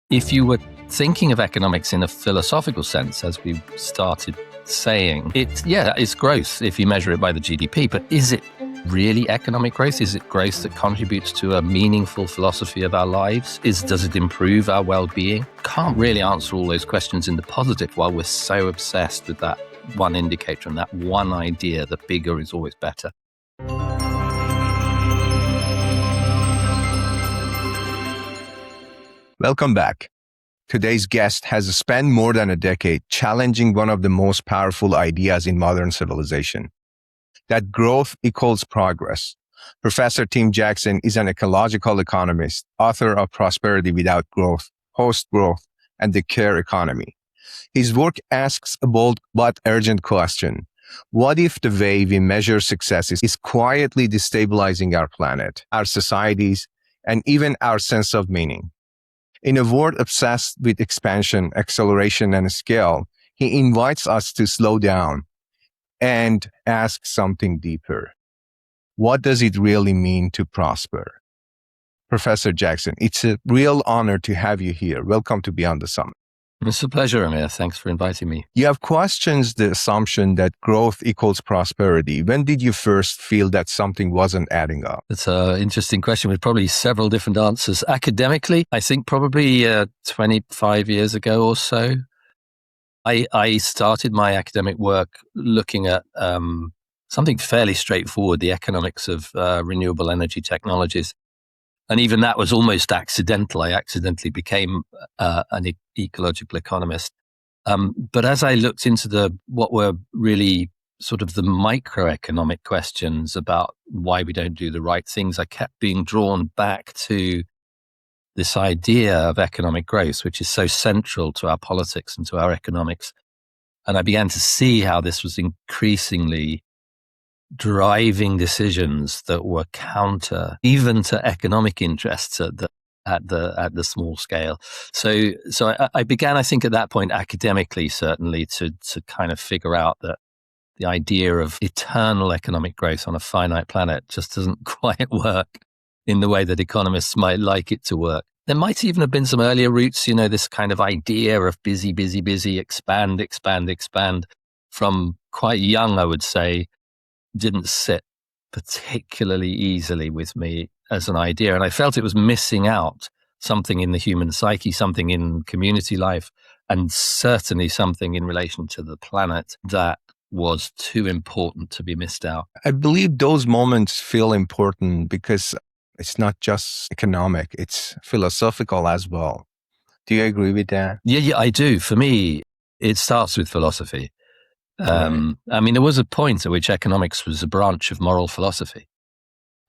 If you were thinking of economics in a philosophical sense, as we started saying, it's growth if you measure it by the GDP, but is it really economic growth? Is it growth that contributes to a meaningful philosophy of our lives? Does it improve our well-being? Can't really answer all those questions in the positive while we're so obsessed with that one indicator and that one idea that bigger is always better. Welcome back. Today's guest has spent more than a decade challenging one of the most powerful ideas in modern civilization, that growth equals progress. Professor Tim Jackson is an ecological economist, author of Prosperity Without Growth, Post-Growth, and the Care Economy. His work asks a bold but urgent question. What if the way we measure success is quietly destabilizing our planet, our societies, and even our sense of meaning? In a world obsessed with expansion, acceleration, and scale, he invites us to slow down and ask something deeper. What does it really mean to prosper? Professor Jackson, it's a real honor to have you here. Welcome to Beyond the Summit. It's a pleasure, Amir. Thanks for inviting me. You have questioned the assumption that growth equals prosperity. When did you first feel that something wasn't adding up? It's an interesting question with probably several different answers. Academically, I think probably 25 years ago or so, I started my academic work looking at something fairly straightforward, the economics of renewable energy technologies. And even that was almost accidental. I accidentally became an ecological economist. But as I looked into what were really sort of the microeconomic questions about why we don't do the right things, I kept being drawn back to this idea of economic growth, which is so central to our politics and to our economics. And I began to see how this was increasingly driving decisions that were counter even to economic interests at the small scale. So I began, I think, at that point academically, certainly, to kind of figure out that the idea of eternal economic growth on a finite planet just doesn't quite work in the way that economists might like it to work. There might even have been some earlier roots, this kind of idea of busy, expand from quite young, I would say, didn't sit particularly easily with me as an idea. And I felt it was missing out something in the human psyche, something in community life, and certainly something in relation to the planet that was too important to be missed out. I believe those moments feel important because it's not just economic, it's philosophical as well. Do you agree with that? Yeah, I do. For me, it starts with philosophy. Right. I mean, there was a point at which economics was a branch of moral philosophy.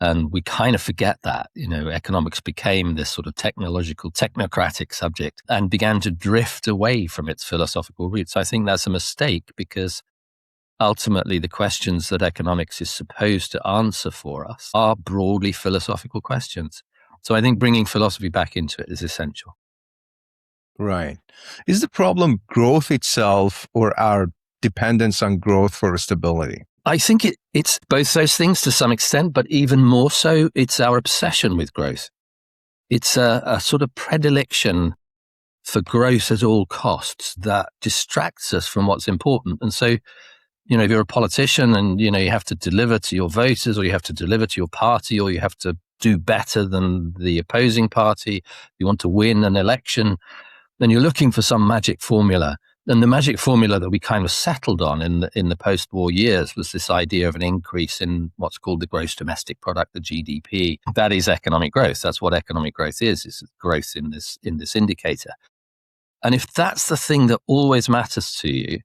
And we kind of forget that, economics became this sort of technocratic subject and began to drift away from its philosophical roots. I think that's a mistake because ultimately the questions that economics is supposed to answer for us are broadly philosophical questions. So I think bringing philosophy back into it is essential. Right. Is the problem growth itself or our dependence on growth for stability? I think it's both those things to some extent, but even more so, it's our obsession with growth. It's a sort of predilection for growth at all costs that distracts us from what's important. And so, if you're a politician and, you have to deliver to your voters or you have to deliver to your party or you have to do better than the opposing party, you want to win an election, then you're looking for some magic formula. And the magic formula that we kind of settled on in the post-war years was this idea of an increase in what's called the gross domestic product, the GDP. That is economic growth. That's what economic growth is growth in this indicator. And if that's the thing that always matters to you,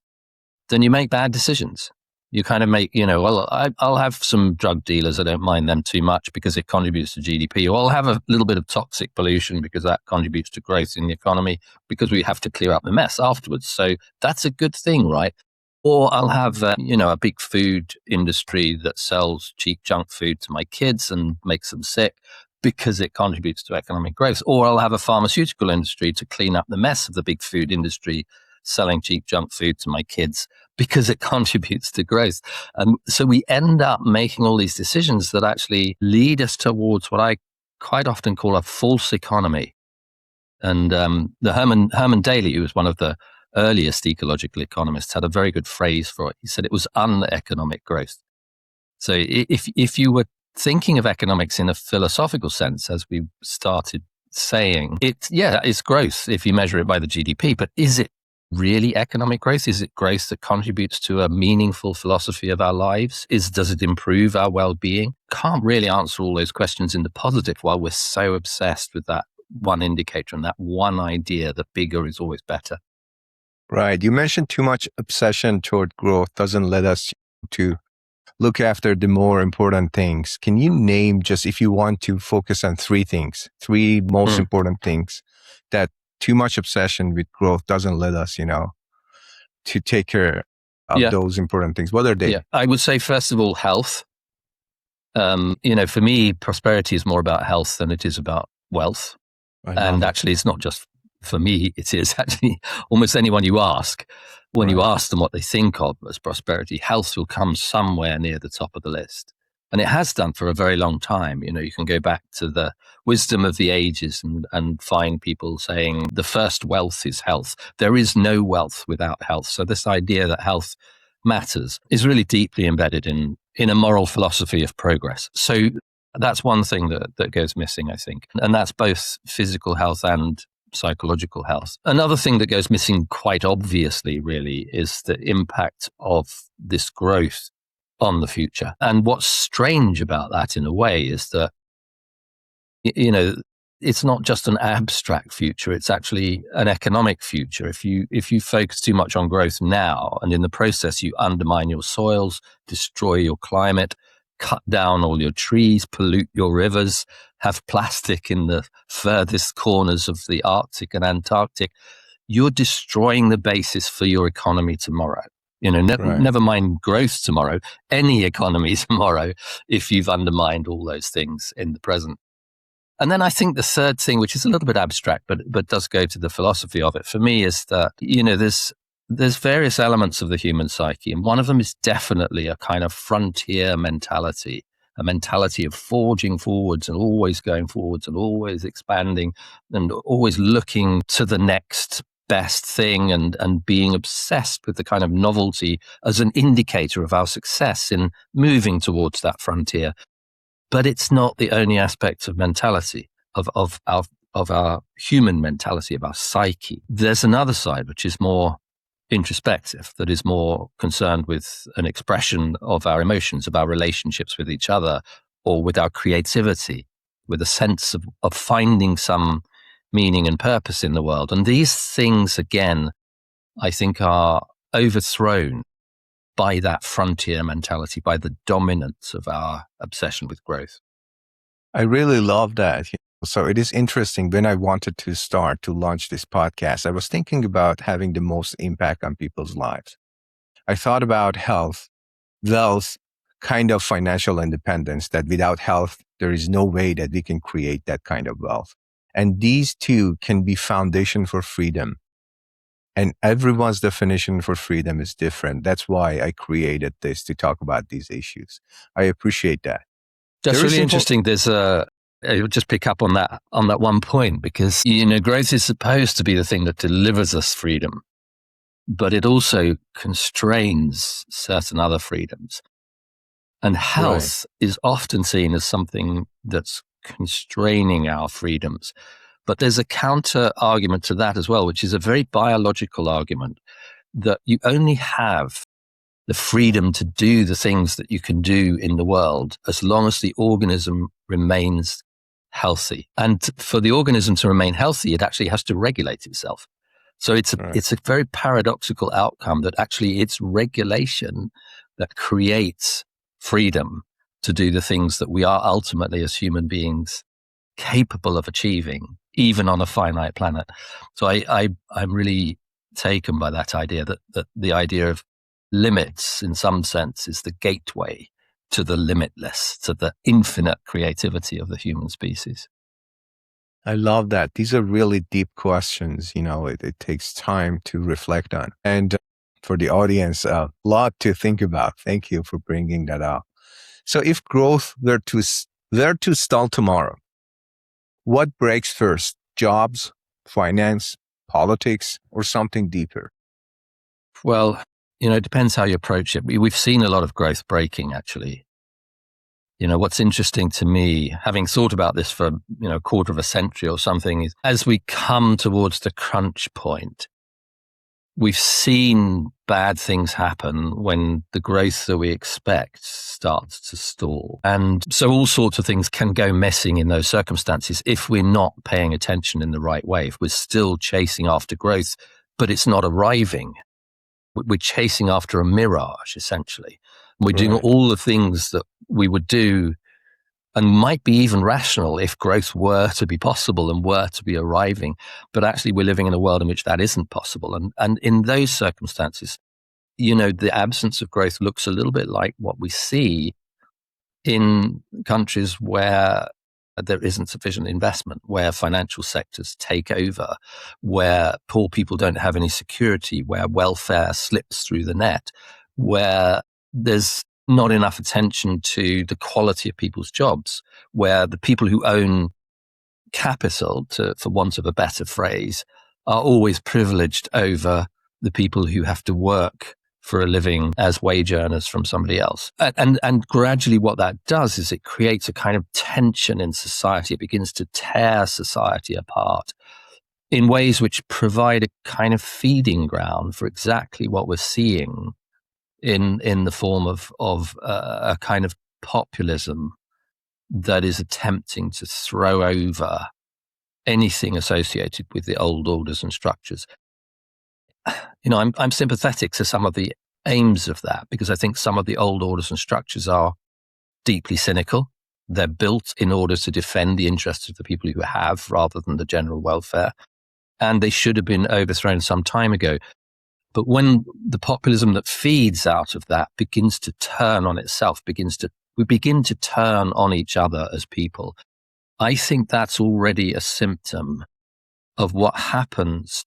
then you make bad decisions. You kind of make, I'll have some drug dealers. I don't mind them too much because it contributes to GDP. Or I'll have a little bit of toxic pollution because that contributes to growth in the economy because we have to clear up the mess afterwards. So that's a good thing, right? Or I'll have, a big food industry that sells cheap junk food to my kids and makes them sick because it contributes to economic growth. Or I'll have a pharmaceutical industry to clean up the mess of the big food industry selling cheap junk food to my kids because it contributes to growth. And so we end up making all these decisions that actually lead us towards what I quite often call a false economy. And the Herman Daly, who was one of the earliest ecological economists, had a very good phrase for it. He said it was uneconomic growth. So if you were thinking of economics in a philosophical sense, as we started saying, it's growth if you measure it by the GDP, but is it really economic growth? Is it growth that contributes to a meaningful philosophy of our lives? Does it improve our well-being? Can't really answer all those questions in the positive while we're so obsessed with that one indicator and that one idea that bigger is always better. Right. You mentioned too much obsession toward growth doesn't let us to look after the more important things. Can you name, just if you want to focus on three most important things that too much obsession with growth doesn't let us, to take care of those important things? What are they? Yeah, I would say, first of all, health. For me, prosperity is more about health than it is about wealth. And actually, it's not just for me, it is actually almost anyone you ask. When you ask them what they think of as prosperity, health will come somewhere near the top of the list. And it has done for a very long time. You can go back to the wisdom of the ages and find people saying the first wealth is health. There is no wealth without health. So this idea that health matters is really deeply embedded in a moral philosophy of progress. So that's one thing that goes missing, I think. And that's both physical health and psychological health. Another thing that goes missing quite obviously, really, is the impact of this growth on the future. And what's strange about that, in a way, is that, it's not just an abstract future, it's actually an economic future. If you focus too much on growth now, and in the process you undermine your soils, destroy your climate, cut down all your trees, pollute your rivers, have plastic in the furthest corners of the Arctic and Antarctic, you're destroying the basis for your economy tomorrow. Never mind growth tomorrow, any economy tomorrow, if you've undermined all those things in the present. And then I think the third thing, which is a little bit abstract, but does go to the philosophy of it, for me, is that, there's various elements of the human psyche, and one of them is definitely a kind of frontier mentality, a mentality of forging forwards and always going forwards and always expanding and always looking to the next best thing and being obsessed with the kind of novelty as an indicator of our success in moving towards that frontier. But it's not the only aspect of mentality, of our human mentality, of our psyche. There's another side, which is more introspective, that is more concerned with an expression of our emotions, of our relationships with each other, or with our creativity, with a sense of finding some meaning and purpose in the world. And these things, again, I think are overthrown by that frontier mentality, by the dominance of our obsession with growth. I really love that. So it is interesting. When I wanted to start to launch this podcast, I was thinking about having the most impact on people's lives. I thought about health, wealth, kind of financial independence, that without health, there is no way that we can create that kind of wealth. And these two can be foundation for freedom. And everyone's definition for freedom is different. That's why I created this, to talk about these issues. I appreciate that. That's really interesting. I'll just pick up on that one point, because, growth is supposed to be the thing that delivers us freedom, but it also constrains certain other freedoms. And health is often seen as something that's constraining our freedoms. But there's a counter argument to that as well, which is a very biological argument, that you only have the freedom to do the things that you can do in the world as long as the organism remains healthy. And for the organism to remain healthy, it actually has to regulate itself. So it's a very paradoxical outcome, that actually it's regulation that creates freedom to do the things that we are ultimately, as human beings, capable of achieving, even on a finite planet. So I'm really taken by that idea, that the idea of limits, in some sense, is the gateway to the limitless, to the infinite creativity of the human species. I love that. These are really deep questions. It takes time to reflect on. And for the audience, a lot to think about. Thank you for bringing that up. So if growth were to stall tomorrow, what breaks first? Jobs, finance, politics, or something deeper? Well, it depends how you approach it. We've seen a lot of growth breaking, actually. What's interesting to me, having thought about this for, a quarter of a century or something, is as we come towards the crunch point, we've seen bad things happen when the growth that we expect starts to stall. And so all sorts of things can go missing in those circumstances if we're not paying attention in the right way, if we're still chasing after growth, but it's not arriving. We're chasing after a mirage, essentially. We're doing all the things that we would do and might be even rational if growth were to be possible and were to be arriving. But actually, we're living in a world in which that isn't possible. And in those circumstances, the absence of growth looks a little bit like what we see in countries where there isn't sufficient investment, where financial sectors take over, where poor people don't have any security, where welfare slips through the net, where there's not enough attention to the quality of people's jobs, where the people who own capital, for want of a better phrase, are always privileged over the people who have to work for a living as wage earners from somebody else. And gradually what that does is it creates a kind of tension in society. It begins to tear society apart in ways which provide a kind of feeding ground for exactly what we're seeing in the form of a kind of populism that is attempting to throw over anything associated with the old orders and structures. I'm sympathetic to some of the aims of that because I think some of the old orders and structures are deeply cynical. They're built in order to defend the interests of the people who have rather than the general welfare. And they should have been overthrown some time ago. But when the populism that feeds out of that begins to turn on itself, we begin to turn on each other as people, I think that's already a symptom of what happens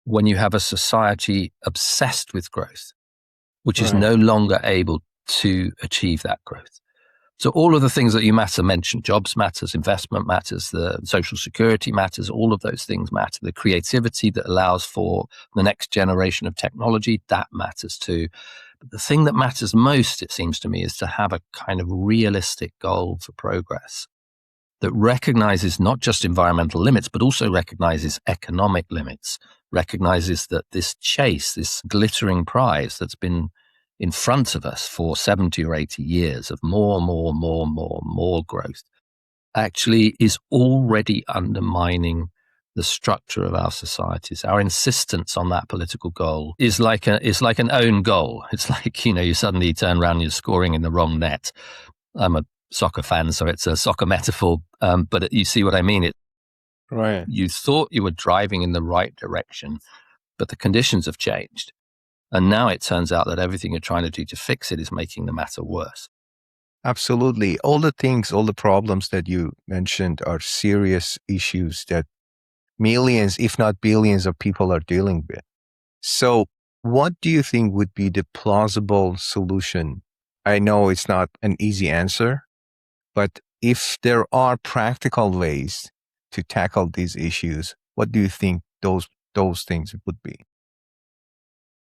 when you have a society obsessed with growth, which is no longer able to achieve that growth. So all of the things that you mentioned, jobs matters, investment matters, the social security matters, all of those things matter. The creativity that allows for the next generation of technology, that matters too. But the thing that matters most, it seems to me, is to have a kind of realistic goal for progress that recognizes not just environmental limits, but also recognizes economic limits, recognizes that this chase, this glittering prize that's been in front of us for 70 or 80 years of more growth actually is already undermining the structure of our societies. Our insistence on that political goal is like an own goal. It's like, you suddenly turn around and you're scoring in the wrong net. I'm a soccer fan, so it's a soccer metaphor, but you see what I mean. You thought you were driving in the right direction, but the conditions have changed. And now it turns out that everything you're trying to do to fix it is making the matter worse. Absolutely. All the problems that you mentioned are serious issues that millions, if not billions of people are dealing with. So what do you think would be the plausible solution? I know it's not an easy answer, but if there are practical ways to tackle these issues, what do you think those things would be?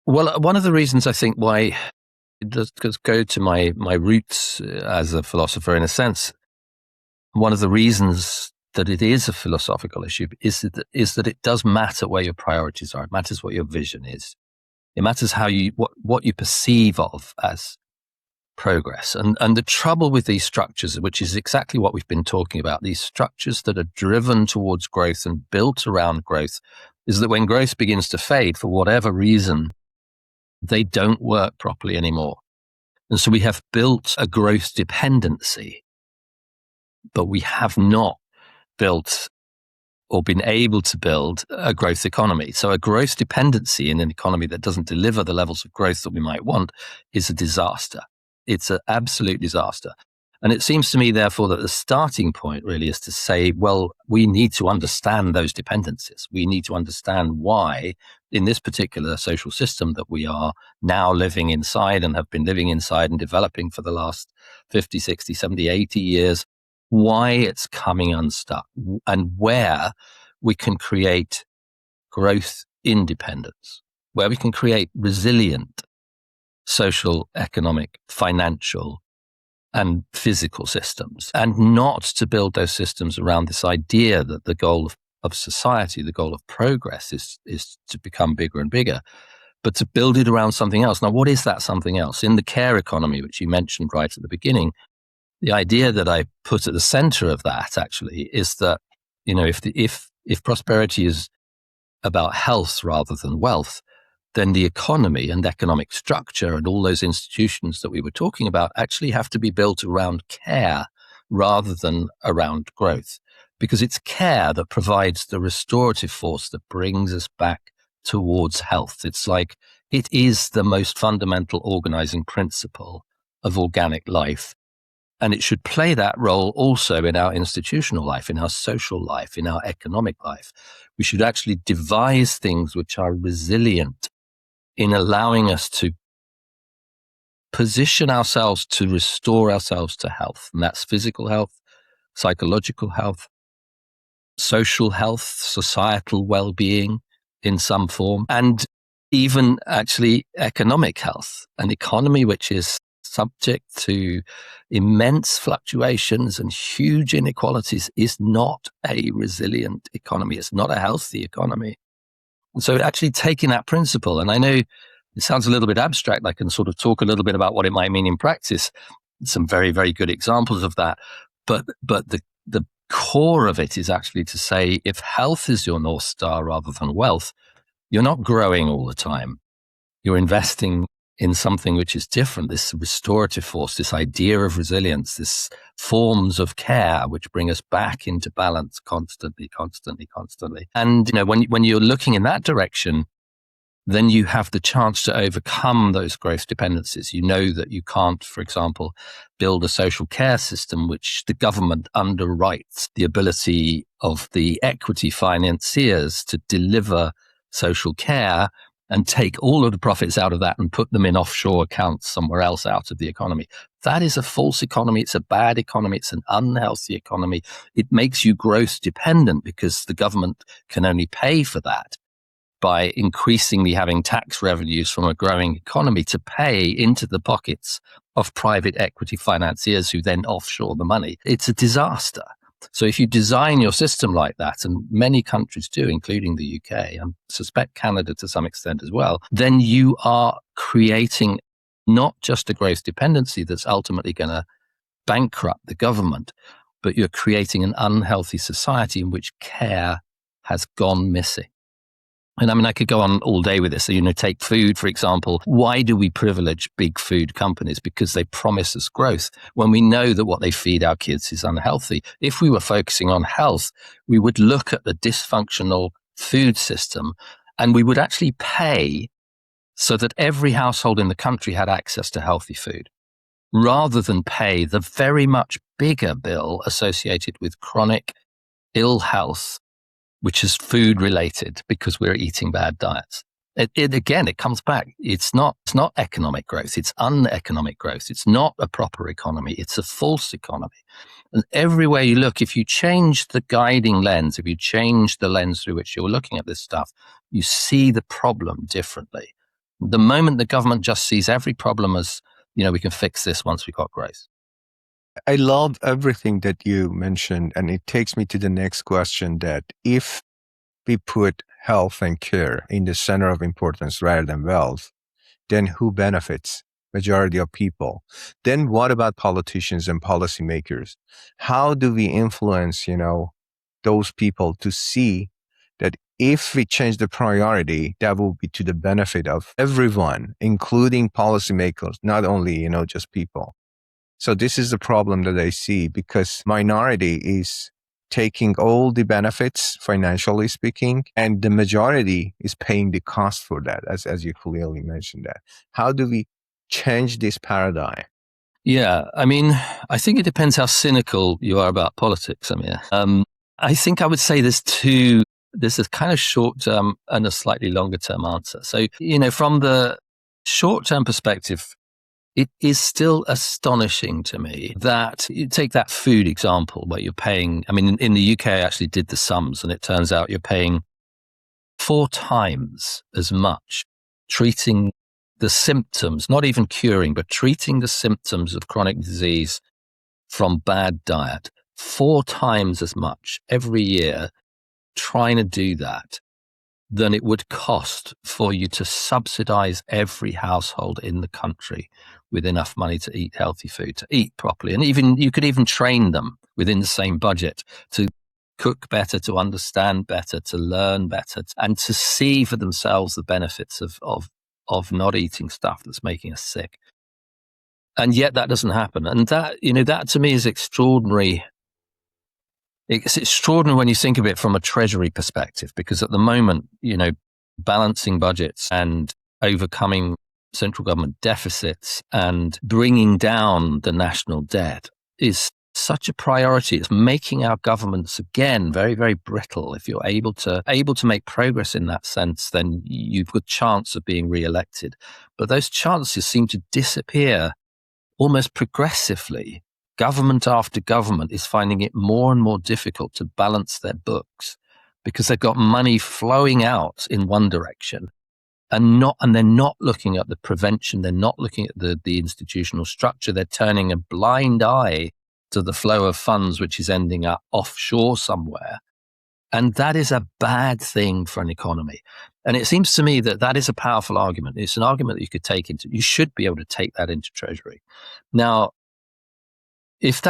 Well, one of the reasons I think why it does go to my roots as a philosopher, in a sense, one of the reasons that it is a philosophical issue is that it does matter where your priorities are. It matters what your vision is. It matters what you perceive of as progress. And the trouble with these structures, which is exactly what we've been talking about, these structures that are driven towards growth and built around growth, is that when growth begins to fade for whatever reason, they don't work properly anymore. And so we have built a growth dependency, but we have not built or been able to build a growth economy. So a growth dependency in an economy that doesn't deliver the levels of growth that we might want is a disaster. It's an absolute disaster. And it seems to me, therefore, that the starting point really is to say, well, we need to understand those dependencies. We need to understand why, in this particular social system that we are now living inside and have been living inside and developing for the last 50, 60, 70, 80 years, why it's coming unstuck and where we can create growth independence, where we can create resilient social, economic, financial, and physical systems, and not to build those systems around this idea that the goal of society, the goal of progress is to become bigger and bigger, but to build it around something else. Now, what is that something else? In the care economy, which you mentioned right at the beginning, the idea that I put at the center of that actually is that, if prosperity is about health rather than wealth, then the economy and economic structure and all those institutions that we were talking about actually have to be built around care rather than around growth, because it's care that provides the restorative force that brings us back towards health. It's like it is the most fundamental organizing principle of organic life. And it should play that role also in our institutional life, in our social life, in our economic life. We should actually devise things which are resilient in allowing us to position ourselves to restore ourselves to health. And that's physical health, psychological health, social health, societal well-being in some form, and even actually economic health. An economy which is subject to immense fluctuations and huge inequalities is not a resilient economy. It's not a healthy economy. And so actually taking that principle, and I know it sounds a little bit abstract, I can sort of talk a little bit about what it might mean in practice. Some very, very good examples of that. But the core of it is actually to say, if health is your North Star rather than wealth, you're not growing all the time. You're investing in something which is different, this restorative force, this idea of resilience, this forms of care which bring us back into balance constantly. And when you're looking in that direction, then you have the chance to overcome those growth dependencies. You know that you can't, for example, build a social care system which the government underwrites the ability of the equity financiers to deliver social care and take all of the profits out of that and put them in offshore accounts somewhere else out of the economy. That is a false economy. It's a bad economy. It's an unhealthy economy. It makes you growth dependent because the government can only pay for that by increasingly having tax revenues from a growing economy to pay into the pockets of private equity financiers who then offshore the money. It's a disaster. So if you design your system like that, and many countries do, including the UK, and suspect Canada to some extent as well, then you are creating not just a growth dependency that's ultimately going to bankrupt the government, but you're creating an unhealthy society in which care has gone missing. And I mean, I could go on all day with this. So, take food, for example. Why do we privilege big food companies? Because they promise us growth when we know that what they feed our kids is unhealthy. If we were focusing on health, we would look at the dysfunctional food system and we would actually pay so that every household in the country had access to healthy food, rather than pay the very much bigger bill associated with chronic ill health, which is food related because we're eating bad diets. It comes back. It's not economic growth. It's uneconomic growth. It's not a proper economy. It's a false economy. And everywhere you look, if you change the guiding lens, if you change the lens through which you're looking at this stuff, you see the problem differently. The moment the government just sees every problem as, we can fix this once we've got growth. I love everything that you mentioned, and it takes me to the next question, that if we put health and care in the center of importance rather than wealth, then who benefits? Majority of people. Then what about politicians and policymakers? How do we influence, those people to see that if we change the priority, that will be to the benefit of everyone, including policymakers, not only, just people. So this is the problem that I see, because minority is taking all the benefits, financially speaking, and the majority is paying the cost for that, as you clearly mentioned that. How do we change this paradigm? Yeah, I mean, I think it depends how cynical you are about politics, Amir. I think I would say there's a kind of short-term and a slightly longer-term answer. So, from the short-term perspective, it is still astonishing to me that you take that food example where you're paying, I mean, in the UK, I actually did the sums, and it turns out you're paying 4 times as much treating the symptoms, not even curing, but treating the symptoms of chronic disease from bad diet, 4 times as much every year trying to do that than it would cost for you to subsidize every household in the country with enough money to eat healthy food, to eat properly. And even you could even train them within the same budget to cook better, to understand better, to learn better, and to see for themselves the benefits of not eating stuff that's making us sick. And yet that doesn't happen. And that, that to me is extraordinary. It's extraordinary when you think of it from a treasury perspective, because at the moment, balancing budgets and overcoming central government deficits and bringing down the national debt is such a priority. It's making our governments again very, very brittle. If you're able to make progress in that sense, then you've got a chance of being re-elected. But those chances seem to disappear almost progressively. Government after government is finding it more and more difficult to balance their books because they've got money flowing out in one direction and they're not looking at the prevention. They're not looking at the institutional structure. They're turning a blind eye to the flow of funds, which is ending up offshore somewhere. And that is a bad thing for an economy. And it seems to me that is a powerful argument. It's an argument that you should be able to take that into Treasury. Now, if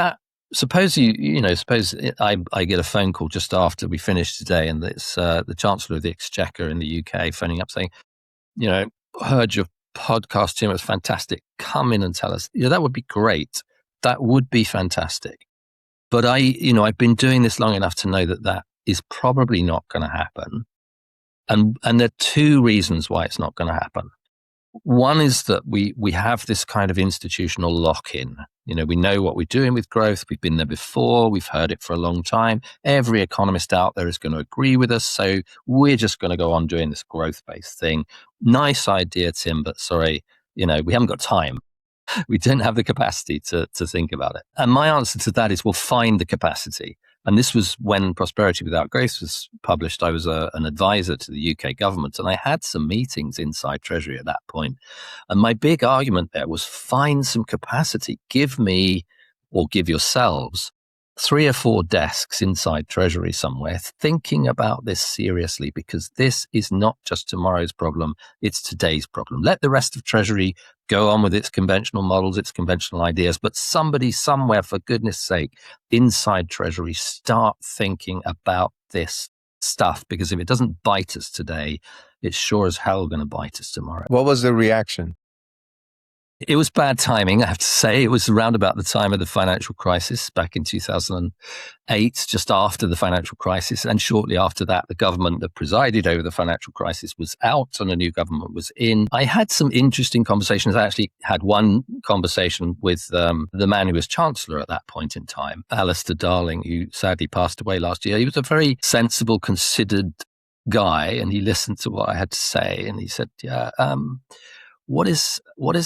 suppose I get a phone call just after we finish today, and it's the Chancellor of the Exchequer in the UK phoning up saying, heard your podcast, Tim, it was fantastic. Come in and tell us. That would be great. That would be fantastic. But I've been doing this long enough to know that is probably not going to happen. And there are 2 reasons why it's not going to happen. One is that we have this kind of institutional lock-in. We know what we're doing with growth. We've been there before. We've heard it for a long time. Every economist out there is going to agree with us. So we're just going to go on doing this growth-based thing. Nice idea, Tim, but sorry, we haven't got time. We don't have the capacity to think about it. And my answer to that is we'll find the capacity. And this was when Prosperity Without Growth was published. I was an advisor to the UK government, and I had some meetings inside Treasury at that point. And my big argument there was find some capacity. Give me, or give yourselves, 3 or 4 desks inside Treasury somewhere thinking about this seriously, because this is not just tomorrow's problem, it's today's problem. Let the rest of Treasury go on with its conventional models, its conventional ideas, but somebody somewhere, for goodness sake, inside Treasury, start thinking about this stuff, because if it doesn't bite us today, it's sure as hell going to bite us tomorrow. What was the reaction? It was bad timing, I have to say. It was around about the time of the financial crisis back in 2008, just after the financial crisis. And shortly after that, the government that presided over the financial crisis was out and a new government was in. I had some interesting conversations. I actually had one conversation with the man who was Chancellor at that point in time, Alistair Darling, who sadly passed away last year. He was a very sensible, considered guy, and he listened to what I had to say. And he said, what is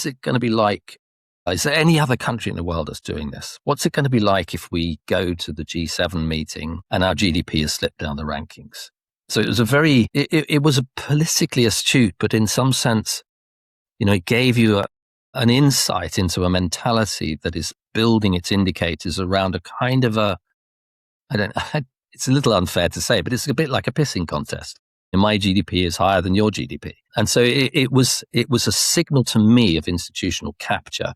it going to be like? Is there any other country in the world that's doing this? What's it going to be like if we go to the G7 meeting and our GDP has slipped down the rankings? So it was it was a politically astute, but in some sense, it gave you an insight into a mentality that is building its indicators around a kind of it's a little unfair to say, but it's a bit like a pissing contest. My GDP is higher than your GDP. And so it was a signal to me of institutional capture.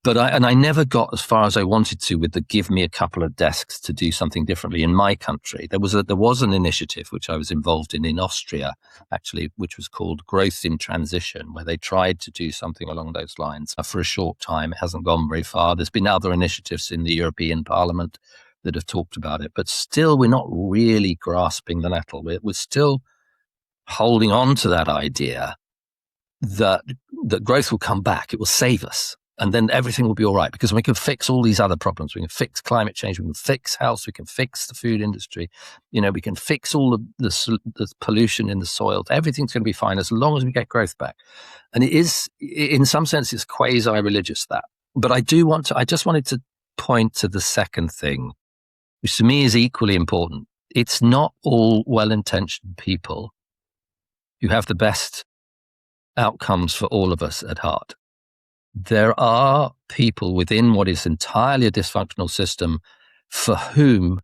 But I never got as far as I wanted to with the give me a couple of desks to do something differently in my country. There was an initiative which I was involved in Austria, actually, which was called Growth in Transition, where they tried to do something along those lines for a short time. It hasn't gone very far. There's been other initiatives in the European Parliament that have talked about it, but still we're not really grasping the nettle. We're still holding on to that idea that growth will come back. It will save us. And then everything will be all right, because we can fix all these other problems. We can fix climate change. We can fix health. We can fix the food industry. We can fix all the pollution in the soil. Everything's going to be fine as long as we get growth back. And it is, in some sense, it's quasi-religious, that. But I just wanted to point to the second thing, which to me is equally important. It's not all well-intentioned people who have the best outcomes for all of us at heart. There are people within what is entirely a dysfunctional system for whom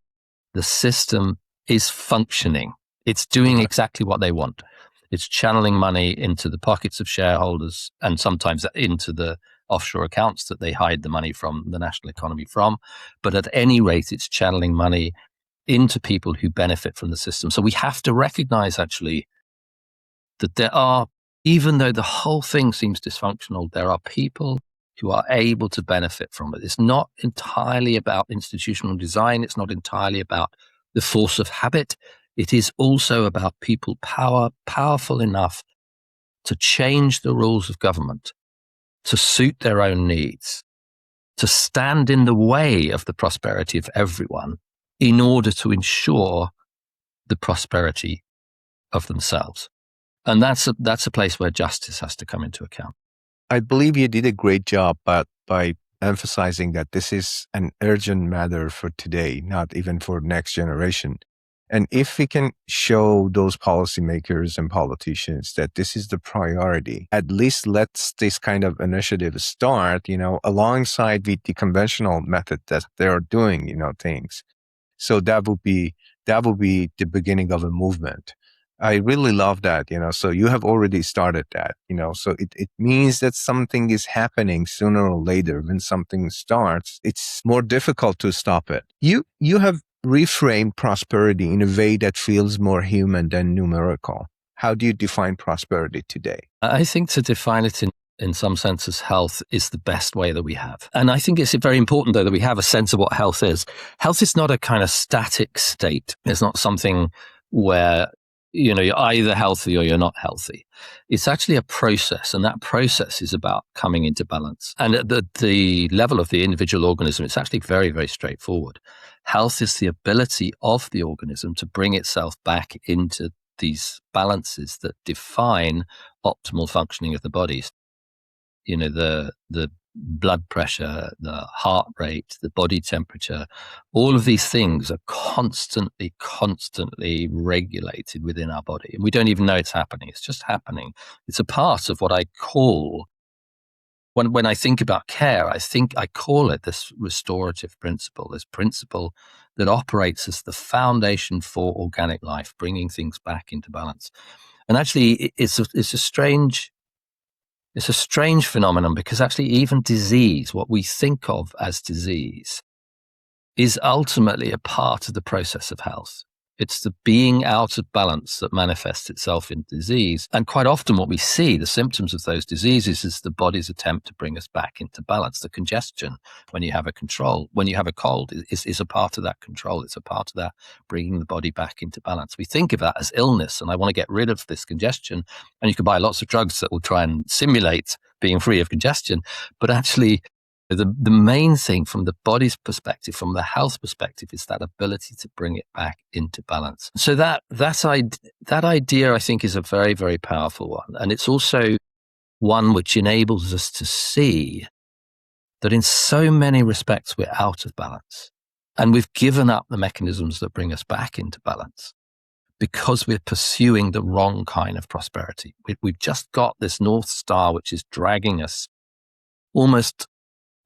the system is functioning. It's doing exactly what they want. It's channeling money into the pockets of shareholders and sometimes into the offshore accounts that they hide the money from, the national economy from. But at any rate, it's channeling money into people who benefit from the system. So we have to recognize, actually, that there are, even though the whole thing seems dysfunctional, there are people who are able to benefit from it. It's not entirely about institutional design. It's not entirely about the force of habit. It is also about people powerful enough to change the rules of government, to suit their own needs, to stand in the way of the prosperity of everyone in order to ensure the prosperity of themselves. And that's a place where justice has to come into account. I believe you did a great job, but by emphasizing that this is an urgent matter for today, not even for next generation. And if we can show those policymakers and politicians that this is the priority, at least let's this kind of initiative start, alongside with the conventional method that they are doing, things. So that would be the beginning of a movement. I really love that, so you have already started that, so it means that something is happening sooner or later. When something starts, it's more difficult to stop it. You have reframed prosperity in a way that feels more human than numerical. How do you define prosperity today? I think to define it in some sense as health is the best way that we have. And I think it's very important, though, that we have a sense of what health is. Health is not a kind of static state. It's not something where you're either healthy or you're not healthy. It's actually a process, and that process is about coming into balance. And at the level of the individual organism, it's actually very, very straightforward. Health is the ability of the organism to bring itself back into these balances that define optimal functioning of the bodies. The blood pressure, the heart rate, the body temperature, all of these things are constantly regulated within our body. And we don't even know it's happening. It's just happening. It's a part of what I call, when I think about care, I call it this restorative principle, this principle that operates as the foundation for organic life, bringing things back into balance. And actually, it's a strange phenomenon, because actually even disease, what we think of as disease, is ultimately a part of the process of health. It's the being out of balance that manifests itself in disease. And quite often what we see, the symptoms of those diseases, is the body's attempt to bring us back into balance. The congestion, when you have a cold, is a part of that control. It's a part of that bringing the body back into balance. We think of that as illness, and I want to get rid of this congestion. And you can buy lots of drugs that will try and simulate being free of congestion. But actually, the main thing from the body's perspective, from the health perspective, is that ability to bring it back into balance. So that idea, I think, is a very, very powerful one. And it's also one which enables us to see that in so many respects we're out of balance. And we've given up the mechanisms that bring us back into balance because we're pursuing the wrong kind of prosperity. We've just got this North Star which is dragging us almost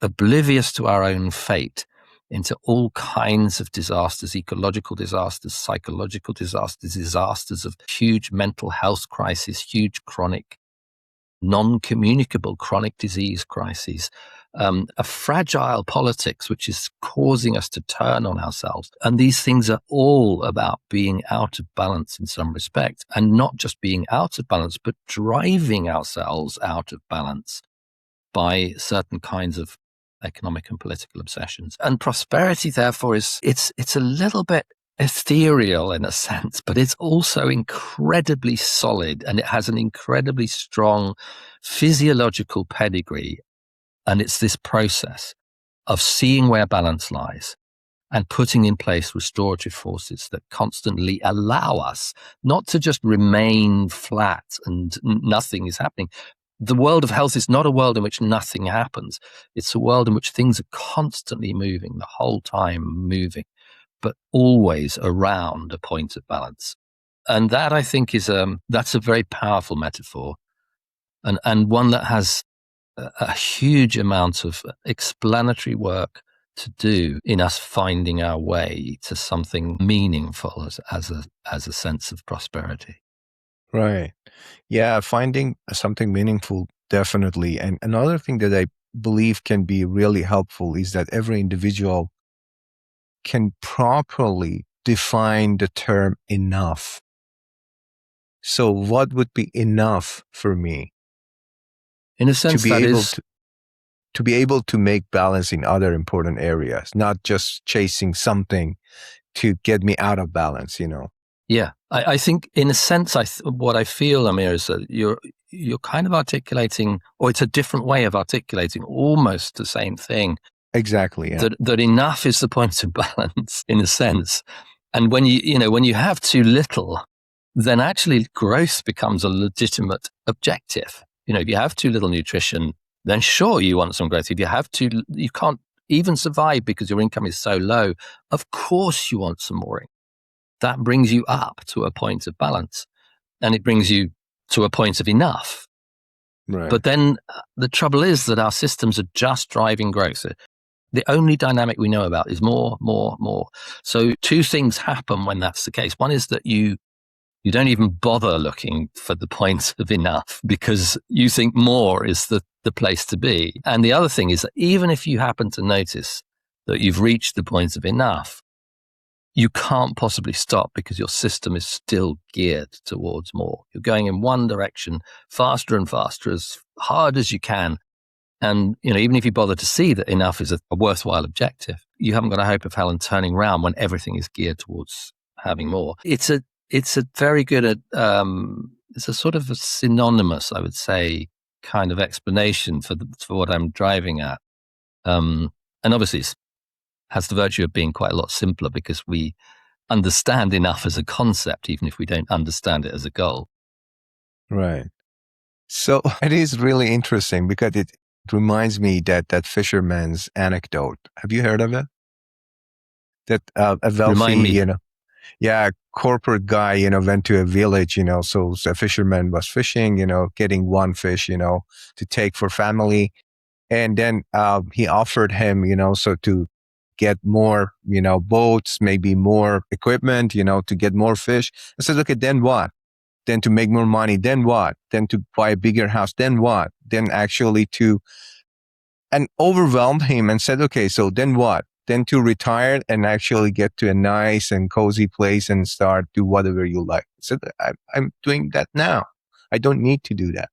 oblivious to our own fate into all kinds of disasters, ecological disasters, psychological disasters, disasters of huge mental health crises, huge chronic, non-communicable chronic disease crises, a fragile politics which is causing us to turn on ourselves. And these things are all about being out of balance in some respect, and not just being out of balance, but driving ourselves out of balance by certain kinds of economic and political obsessions. And prosperity, therefore, it's a little bit ethereal in a sense, but it's also incredibly solid, and it has an incredibly strong physiological pedigree And it's this process of seeing where balance lies and putting in place restorative forces that constantly allow us not to just remain flat and nothing is happening. The world of health is not a world in which nothing happens. It's a world in which things are constantly moving, the whole time moving, but always around a point of balance. And that, I think, that's a very powerful metaphor, and one that has a huge amount of explanatory work to do in us finding our way to something meaningful as a sense of prosperity. Right. Yeah, finding something meaningful, definitely. And another thing that I believe can be really helpful is that every individual can properly define the term enough. So what would be enough for me? In a sense, to be that able is... to be able to make balance in other important areas, not just chasing something to get me out of balance, Yeah, I think in a sense, what I feel, Amir, is that you're kind of articulating, or it's a different way of articulating almost the same thing. Exactly. Yeah. That enough is the point of balance, in a sense. And when you have too little, then actually growth becomes a legitimate objective. If you have too little nutrition, then sure, you want some growth. If you can't even survive because your income is so low, of course you want some more. That brings you up to a point of balance, and it brings you to a point of enough. Right. But then the trouble is that our systems are just driving growth. The only dynamic we know about is more, more, more. So two things happen when that's the case. One is that you don't even bother looking for the point of enough because you think more is the place to be. And the other thing is that even if you happen to notice that you've reached the point of enough, you can't possibly stop because your system is still geared towards more. You're going in one direction faster and faster, as hard as you can. And, even if you bother to see that enough is a worthwhile objective, you haven't got a hope of hell in turning around when everything is geared towards having more. It's a very good, it's a sort of a synonymous, I would say, kind of explanation for what I'm driving at. And obviously it has the virtue of being quite a lot simpler because we understand enough as a concept, even if we don't understand it as a goal. Right. So it is really interesting because it reminds me that fisherman's anecdote. Have you heard of it? That a Remind wealthy, me. corporate guy, went to a village, so a fisherman was fishing, getting one fish, to take for family. And then he offered him, so to get more, boats, maybe more equipment, to get more fish. I said, okay, then what? Then to make more money, then what? Then to buy a bigger house, then what? Then actually and overwhelmed him and said, okay, so then what? Then to retire and actually get to a nice and cozy place and start do whatever you like. So I'm doing that now. I don't need to do that,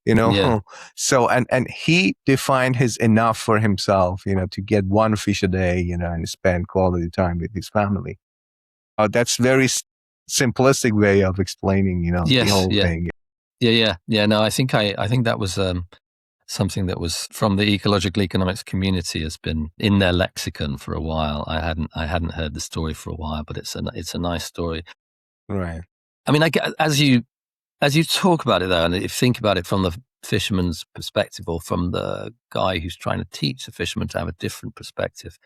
Yeah. So, and he defined his enough for himself, to get one fish a day, and spend quality time with his family. That's very simplistic way of explaining, Yes, the whole yeah. thing. Yeah. No, I think that was something that was from the ecological economics community, has been in their lexicon for a while. I hadn't heard the story for a while, but it's a nice story. Right. I mean, as you talk about it though, and if you think about it from the fisherman's perspective or from the guy who's trying to teach the fisherman to have a different perspective,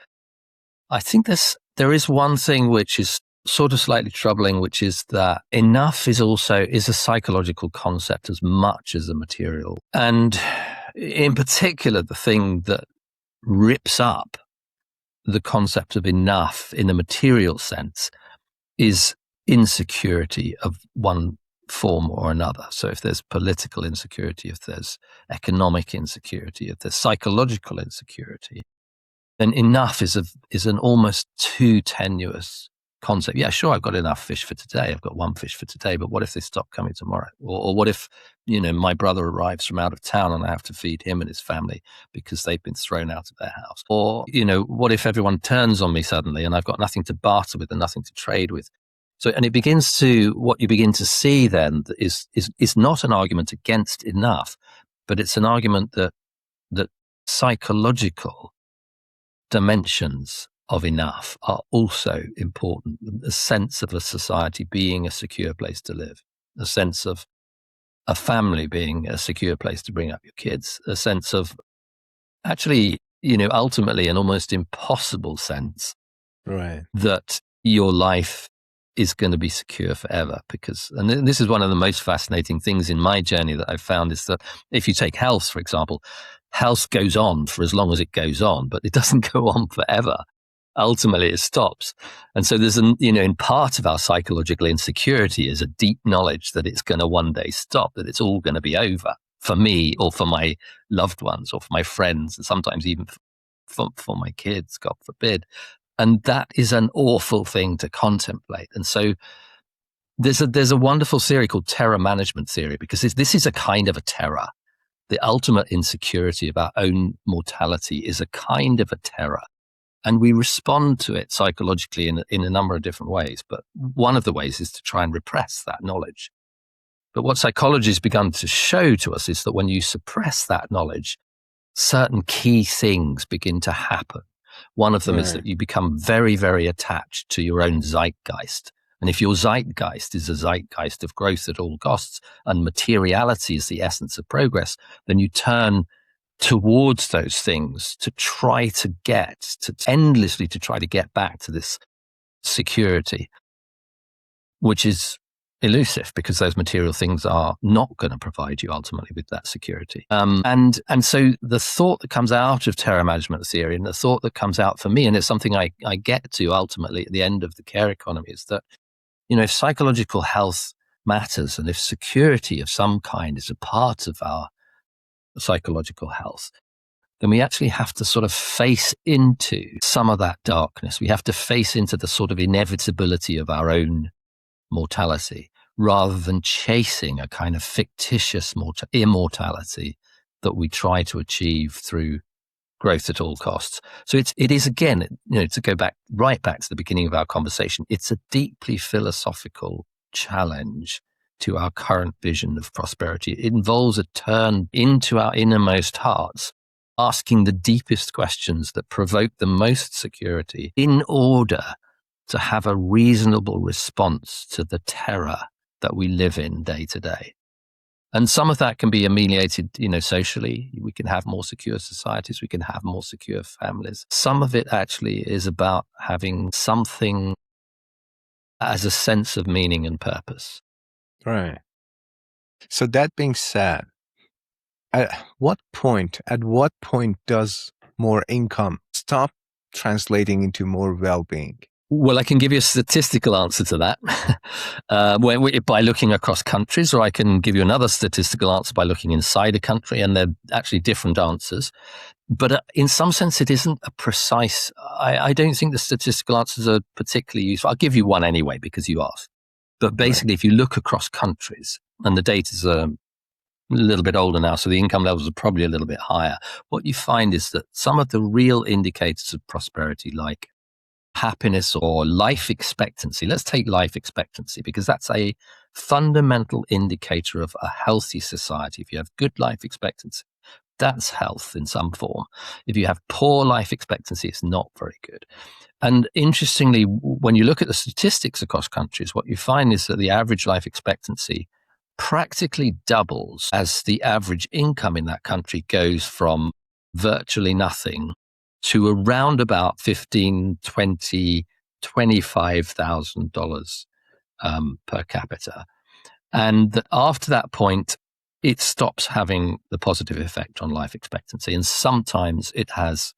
I think there is one thing which is sort of slightly troubling, which is that enough is a psychological concept as much as a material. And in particular, the thing that rips up the concept of enough in a material sense is insecurity of one form or another. So if there's political insecurity, if there's economic insecurity, if there's psychological insecurity, then enough is an almost too tenuous concept. Yeah, sure, I've got enough fish for today. I've got one fish for today, but what if they stop coming tomorrow? Or what if, my brother arrives from out of town and I have to feed him and his family because they've been thrown out of their house? Or, what if everyone turns on me suddenly and I've got nothing to barter with and nothing to trade with? So, and what you begin to see then is not an argument against enough, but it's an argument that psychological dimensions of enough are also important. A sense of a society being a secure place to live, a sense of a family being a secure place to bring up your kids, a sense of actually, ultimately an almost impossible sense Right. that your life is going to be secure forever. And this is one of the most fascinating things in my journey that I've found, is that if you take health, for example, health goes on for as long as it goes on, but it doesn't go on forever. Ultimately, it stops. And so there's in part of our psychological insecurity is a deep knowledge that it's going to one day stop, that it's all going to be over for me or for my loved ones or for my friends, and sometimes even for my kids, God forbid. And that is an awful thing to contemplate. And so there's a wonderful theory called terror management theory, because this is a kind of a terror. The ultimate insecurity of our own mortality is a kind of a terror. And we respond to it psychologically in a number of different ways. But one of the ways is to try and repress that knowledge. But what psychology has begun to show to us is that when you suppress that knowledge, certain key things begin to happen. One of them is that you become very, very attached to your own zeitgeist. And if your zeitgeist is a zeitgeist of growth at all costs and materiality is the essence of progress, then you turn towards those things to try to endlessly try to get back to this security, which is elusive because those material things are not going to provide you ultimately with that security. And so the thought that comes out of terror management theory, and the thought that comes out for me, and it's something I get to ultimately at the end of the care economy, is that, if psychological health matters and if security of some kind is a part of our psychological health, then we actually have to sort of face into some of that darkness. We have to face into the sort of inevitability of our own mortality, rather than chasing a kind of fictitious immortality that we try to achieve through growth at all costs. So it is again, to go right back to the beginning of our conversation, it's a deeply philosophical challenge to our current vision of prosperity. It involves a turn into our innermost hearts, asking the deepest questions that provoke the most security in order to have a reasonable response to the terror that we live in day to day. And some of that can be ameliorated, socially. We can have more secure societies. We can have more secure families. Some of it actually is about having something as a sense of meaning and purpose. Right. So that being said, at what point does more income stop translating into more well-being? Well, I can give you a statistical answer to that by looking across countries, or I can give you another statistical answer by looking inside a country, and they're actually different answers. But in some sense, it isn't a precise. I don't think the statistical answers are particularly useful. I'll give you one anyway because you asked. But basically, If you look across countries, and the data's a little bit older now, so the income levels are probably a little bit higher, what you find is that some of the real indicators of prosperity, like happiness or life expectancy. Let's take life expectancy because that's a fundamental indicator of a healthy society. If you have good life expectancy, that's health in some form. If you have poor life expectancy, it's not very good. And interestingly, when you look at the statistics across countries, what you find is that the average life expectancy practically doubles as the average income in that country goes from virtually nothing to around about $15,000, $20,000, $25,000 per capita. And that after that point, it stops having the positive effect on life expectancy. And sometimes it has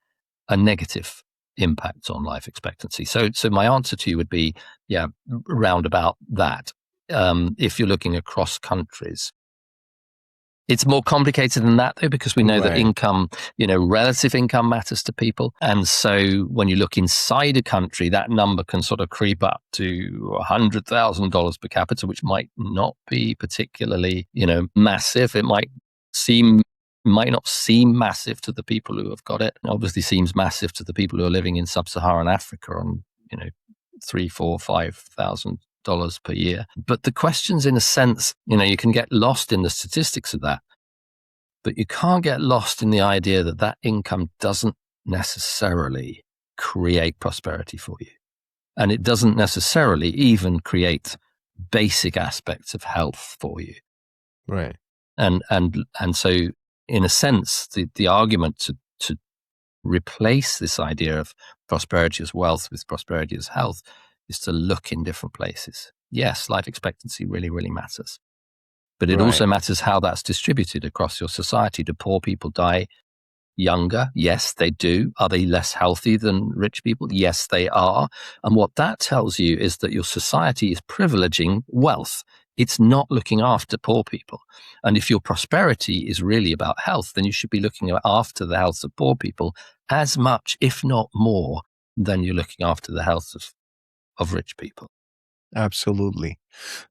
a negative impact on life expectancy. So my answer to you would be, round about that. If you're looking across countries. It's more complicated than that, though, because we know that income, relative income matters to people. And so when you look inside a country, that number can sort of creep up to $100,000 per capita, which might not be particularly, massive. It might not seem massive to the people who have got it. It obviously seems massive to the people who are living in sub-Saharan Africa on, $3,000, $4,000, $5,000 per year. But the questions, in a sense, you can get lost in the statistics of that. But you can't get lost in the idea that that income doesn't necessarily create prosperity for you. And it doesn't necessarily even create basic aspects of health for you. Right. And so, in a sense, the argument to replace this idea of prosperity as wealth with prosperity as health is to look in different places. Yes, life expectancy really, really matters. But it also matters how that's distributed across your society. Do poor people die younger? Yes, they do. Are they less healthy than rich people? Yes, they are. And what that tells you is that your society is privileging wealth. It's not looking after poor people. And if your prosperity is really about health, then you should be looking after the health of poor people as much, if not more, than you're looking after the health of rich people. Absolutely.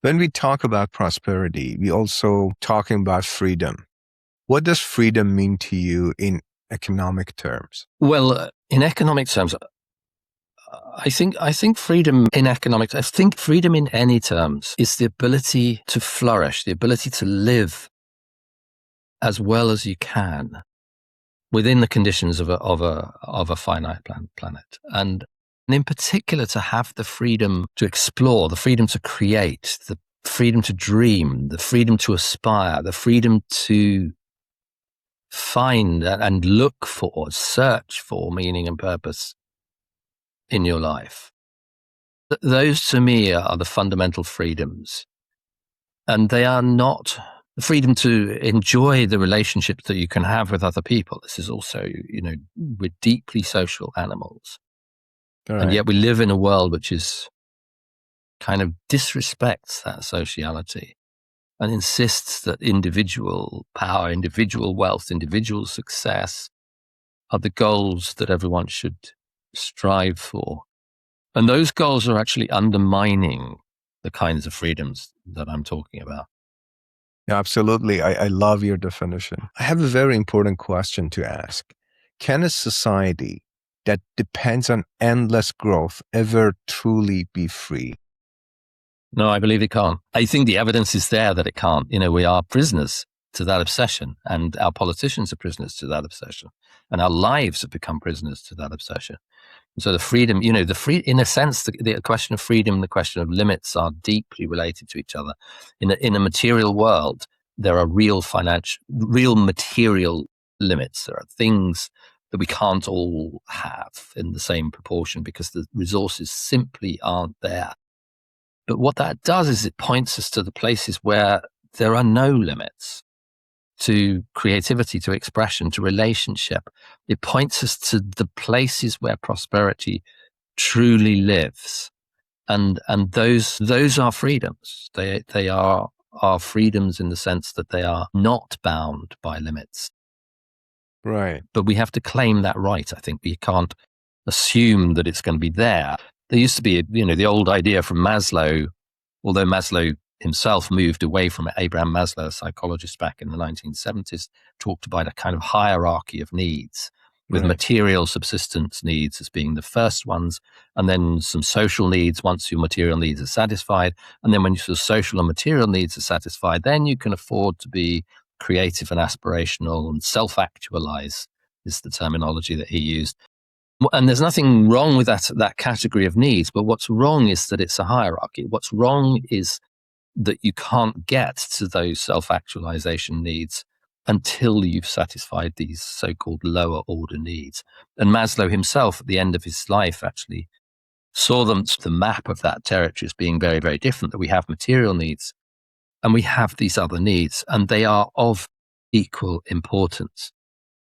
When we talk about prosperity, we also talking about freedom. What does freedom mean to you in economic terms? Well, in economic terms, I think freedom in economics, I think freedom in any terms is the ability to flourish, the ability to live as well as you can within the conditions of a finite planet. And in particular, to have the freedom to explore, the freedom to create, the freedom to dream, the freedom to aspire, the freedom to find and look for, search for meaning and purpose in your life. Those to me are the fundamental freedoms. And they are not the freedom to enjoy the relationships that you can have with other people. This is also, we're deeply social animals. Right. And yet we live in a world which is kind of disrespects that sociality and insists that individual power, individual wealth, individual success are the goals that everyone should strive for. And those goals are actually undermining the kinds of freedoms that I'm talking about. Absolutely. I love your definition. I have a very important question to ask. Can a society that depends on endless growth ever truly be free? No, I believe it can't. I think the evidence is there that it can't. We are prisoners to that obsession, and our politicians are prisoners to that obsession, and our lives have become prisoners to that obsession. And so the freedom, in a sense, the question of freedom, the question of limits are deeply related to each other. In a material world, there are real material limits. There are things that we can't all have in the same proportion because the resources simply aren't there. But what that does is it points us to the places where there are no limits to creativity, to expression, to relationship. It points us to the places where prosperity truly lives. And those are freedoms. They are freedoms in the sense that they are not bound by limits. Right. But we have to claim that right. I think we can't assume that it's going to be there. There used to be, the old idea from Maslow, although Maslow himself moved away from it. Abraham Maslow, a psychologist back in the 1970s, talked about a kind of hierarchy of needs, with material subsistence needs as being the first ones, and then some social needs once your material needs are satisfied. And then when your social and material needs are satisfied, then you can afford to be creative and aspirational and self-actualize, is the terminology that he used. And there's nothing wrong with that category of needs, but what's wrong is that it's a hierarchy. What's wrong is that you can't get to those self-actualization needs until you've satisfied these so-called lower order needs. And Maslow himself, at the end of his life, actually saw the map of that territory as being very, very different, that we have material needs and we have these other needs, and they are of equal importance.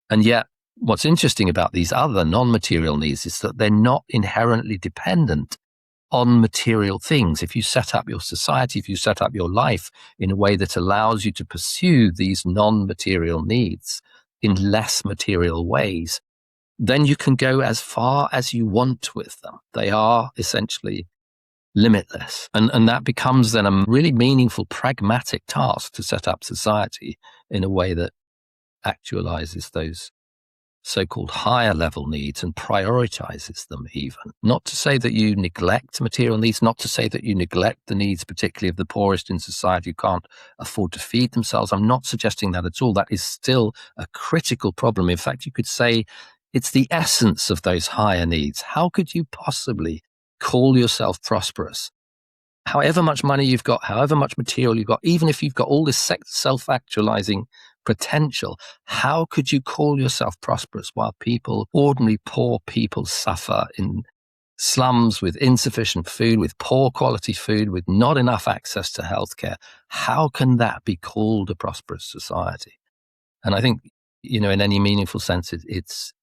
And yet, what's interesting about these other non-material needs is that they're not inherently dependent on material things. If you set up your society, if you set up your life in a way that allows you to pursue these non-material needs in less material ways, then you can go as far as you want with them. They are essentially limitless. And that becomes then a really meaningful, pragmatic task to set up society in a way that actualizes those so-called higher level needs and prioritizes them even. Not to say that you neglect material needs, not to say that you neglect the needs particularly of the poorest in society who can't afford to feed themselves. I'm not suggesting that at all. That is still a critical problem. In fact, you could say it's the essence of those higher needs. How could you possibly call yourself prosperous? However much money you've got, however much material you've got, even if you've got all this self-actualizing potential, how could you call yourself prosperous while ordinary poor people suffer in slums with insufficient food, with poor quality food, with not enough access to healthcare? How can that be called a prosperous society? And I think, in any meaningful sense, it's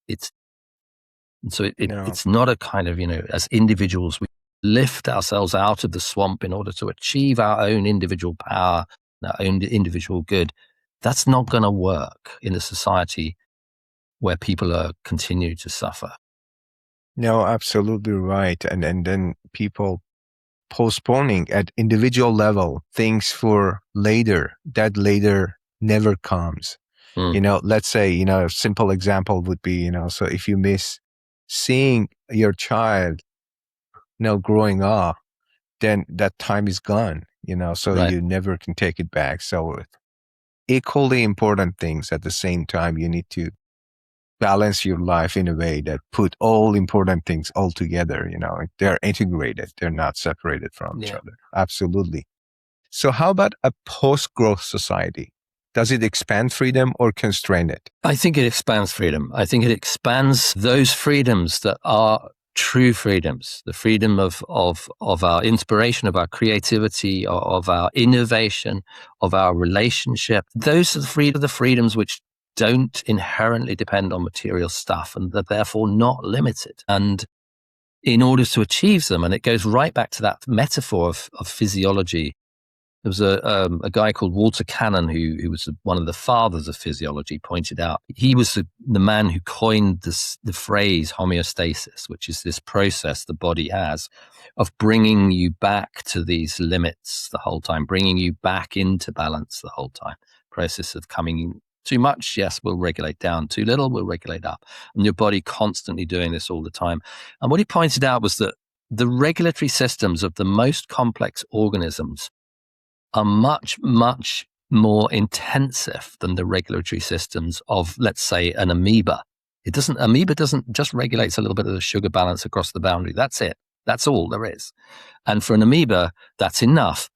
No, it's not a kind of, as individuals, we lift ourselves out of the swamp in order to achieve our own individual power, our own individual good. That's not going to work in a society where people continue to suffer. no, absolutely right. And then people postponing at individual level things for later, that later never comes. Let's say, a simple example would be, so if you miss seeing your child, growing up, then that time is gone, so Right. you never can take it back. So equally important things at the same time, you need to balance your life in a way that put all important things all together, they're integrated, they're not separated from each other. Absolutely. So how about a post-growth society? Does it expand freedom or constrain it? I think it expands freedom. I think it expands those freedoms that are true freedoms, the freedom of our inspiration, of our creativity, of our innovation, of our relationship. Those are the freedoms which don't inherently depend on material stuff and are therefore not limited. And in order to achieve them, and it goes right back to that metaphor of physiology. There was a guy called Walter Cannon who was one of the fathers of physiology, pointed out. He was the man who coined the phrase homeostasis, which is this process the body has of bringing you back to these limits the whole time, bringing you back into balance the whole time. Process of coming too much, yes, we'll regulate down. Too little, we'll regulate up. And your body constantly doing this all the time. And what he pointed out was that the regulatory systems of the most complex organisms are much, much more intensive than the regulatory systems of, let's say, an amoeba. Amoeba doesn't just regulates a little bit of the sugar balance across the boundary. That's it. That's all there is. And for an amoeba, that's enough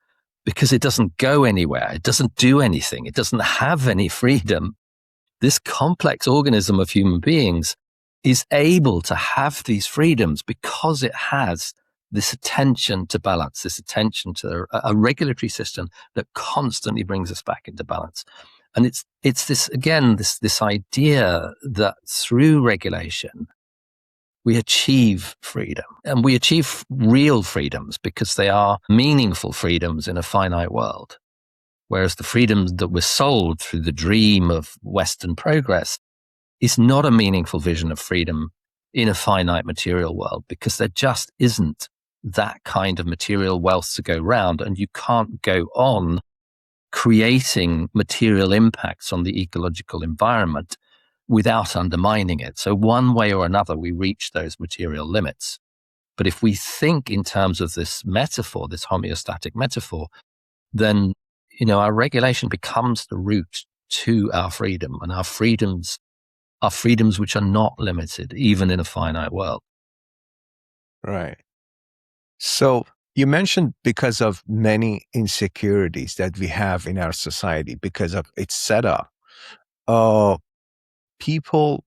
because it doesn't go anywhere. It doesn't do anything. It doesn't have any freedom. This complex organism of human beings is able to have these freedoms because it has this attention to balance, this attention to a regulatory system that constantly brings us back into balance. And it's this, again, this idea that through regulation, we achieve freedom. And we achieve real freedoms because they are meaningful freedoms in a finite world. Whereas the freedoms that we're sold through the dream of Western progress is not a meaningful vision of freedom in a finite material world because there just isn't that kind of material wealth to go round, and you can't go on creating material impacts on the ecological environment without undermining it. So one way or another, we reach those material limits. But if we think in terms of this metaphor, this homeostatic metaphor, then, our regulation becomes the route to our freedom, and our freedoms are freedoms which are not limited, even in a finite world. Right. So you mentioned because of many insecurities that we have in our society, because of its setup, people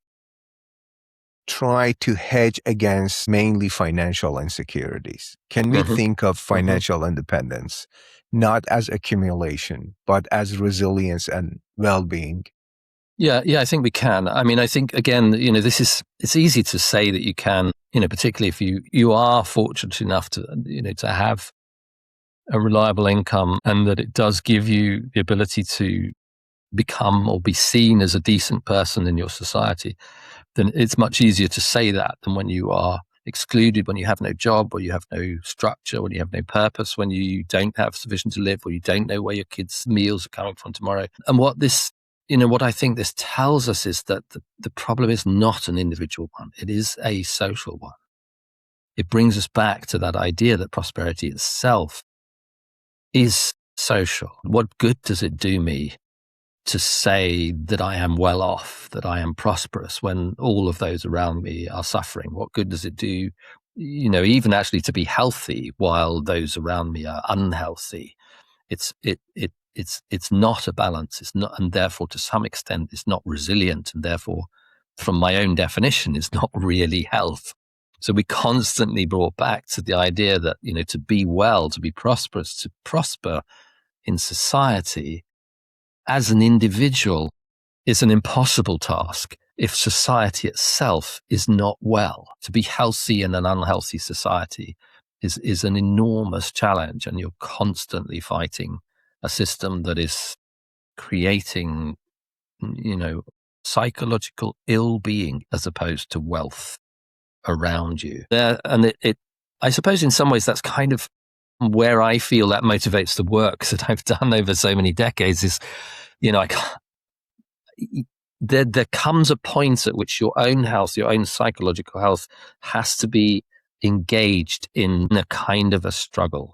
try to hedge against mainly financial insecurities. Can we think of financial independence not as accumulation, but as resilience and well-being? Yeah, I think we can. I mean, I think, again, it's easy to say that you can, particularly if you are fortunate enough to, to have a reliable income and that it does give you the ability to become or be seen as a decent person in your society, then it's much easier to say that than when you are excluded, when you have no job, or you have no structure, when you have no purpose, when you don't have sufficient to live, or you don't know where your kids' meals are coming from tomorrow. And what this what I think this tells us is that the problem is not an individual one. It is a social one. It brings us back to that idea that prosperity itself is social. What good does it do me to say that I am well off, that I am prosperous, when all of those around me are suffering? What good does it do, even actually to be healthy while those around me are unhealthy? It's not a balance. It's not, and therefore, to some extent, it's not resilient, and therefore, from my own definition, is not really health. So we constantly brought back to the idea that, to be well, to be prosperous, to prosper in society as an individual is an impossible task if society itself is not well. To be healthy in an unhealthy society is an enormous challenge, and you're constantly fighting a system that is creating, psychological ill-being as opposed to wealth around you. And I suppose in some ways that's kind of where I feel that motivates the work that I've done over so many decades is, I can't, there comes a point at which your own health, your own psychological health has to be engaged in a kind of a struggle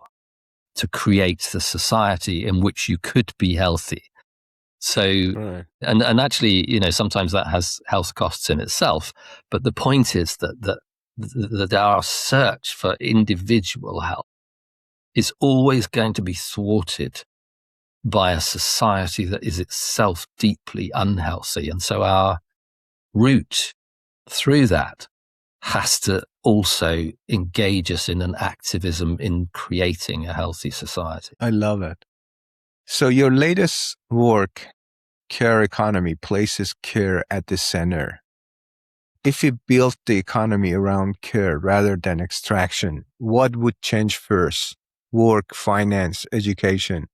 to create the society in which you could be healthy. So, right. and actually, sometimes that has health costs in itself. But the point is that our search for individual health is always going to be thwarted by a society that is itself deeply unhealthy. And so our route through that has to also engage us in an activism in creating a healthy society. I love it. So your latest work, Care Economy, places care at the center. If we built the economy around care rather than extraction, what would change first? Work, finance, education?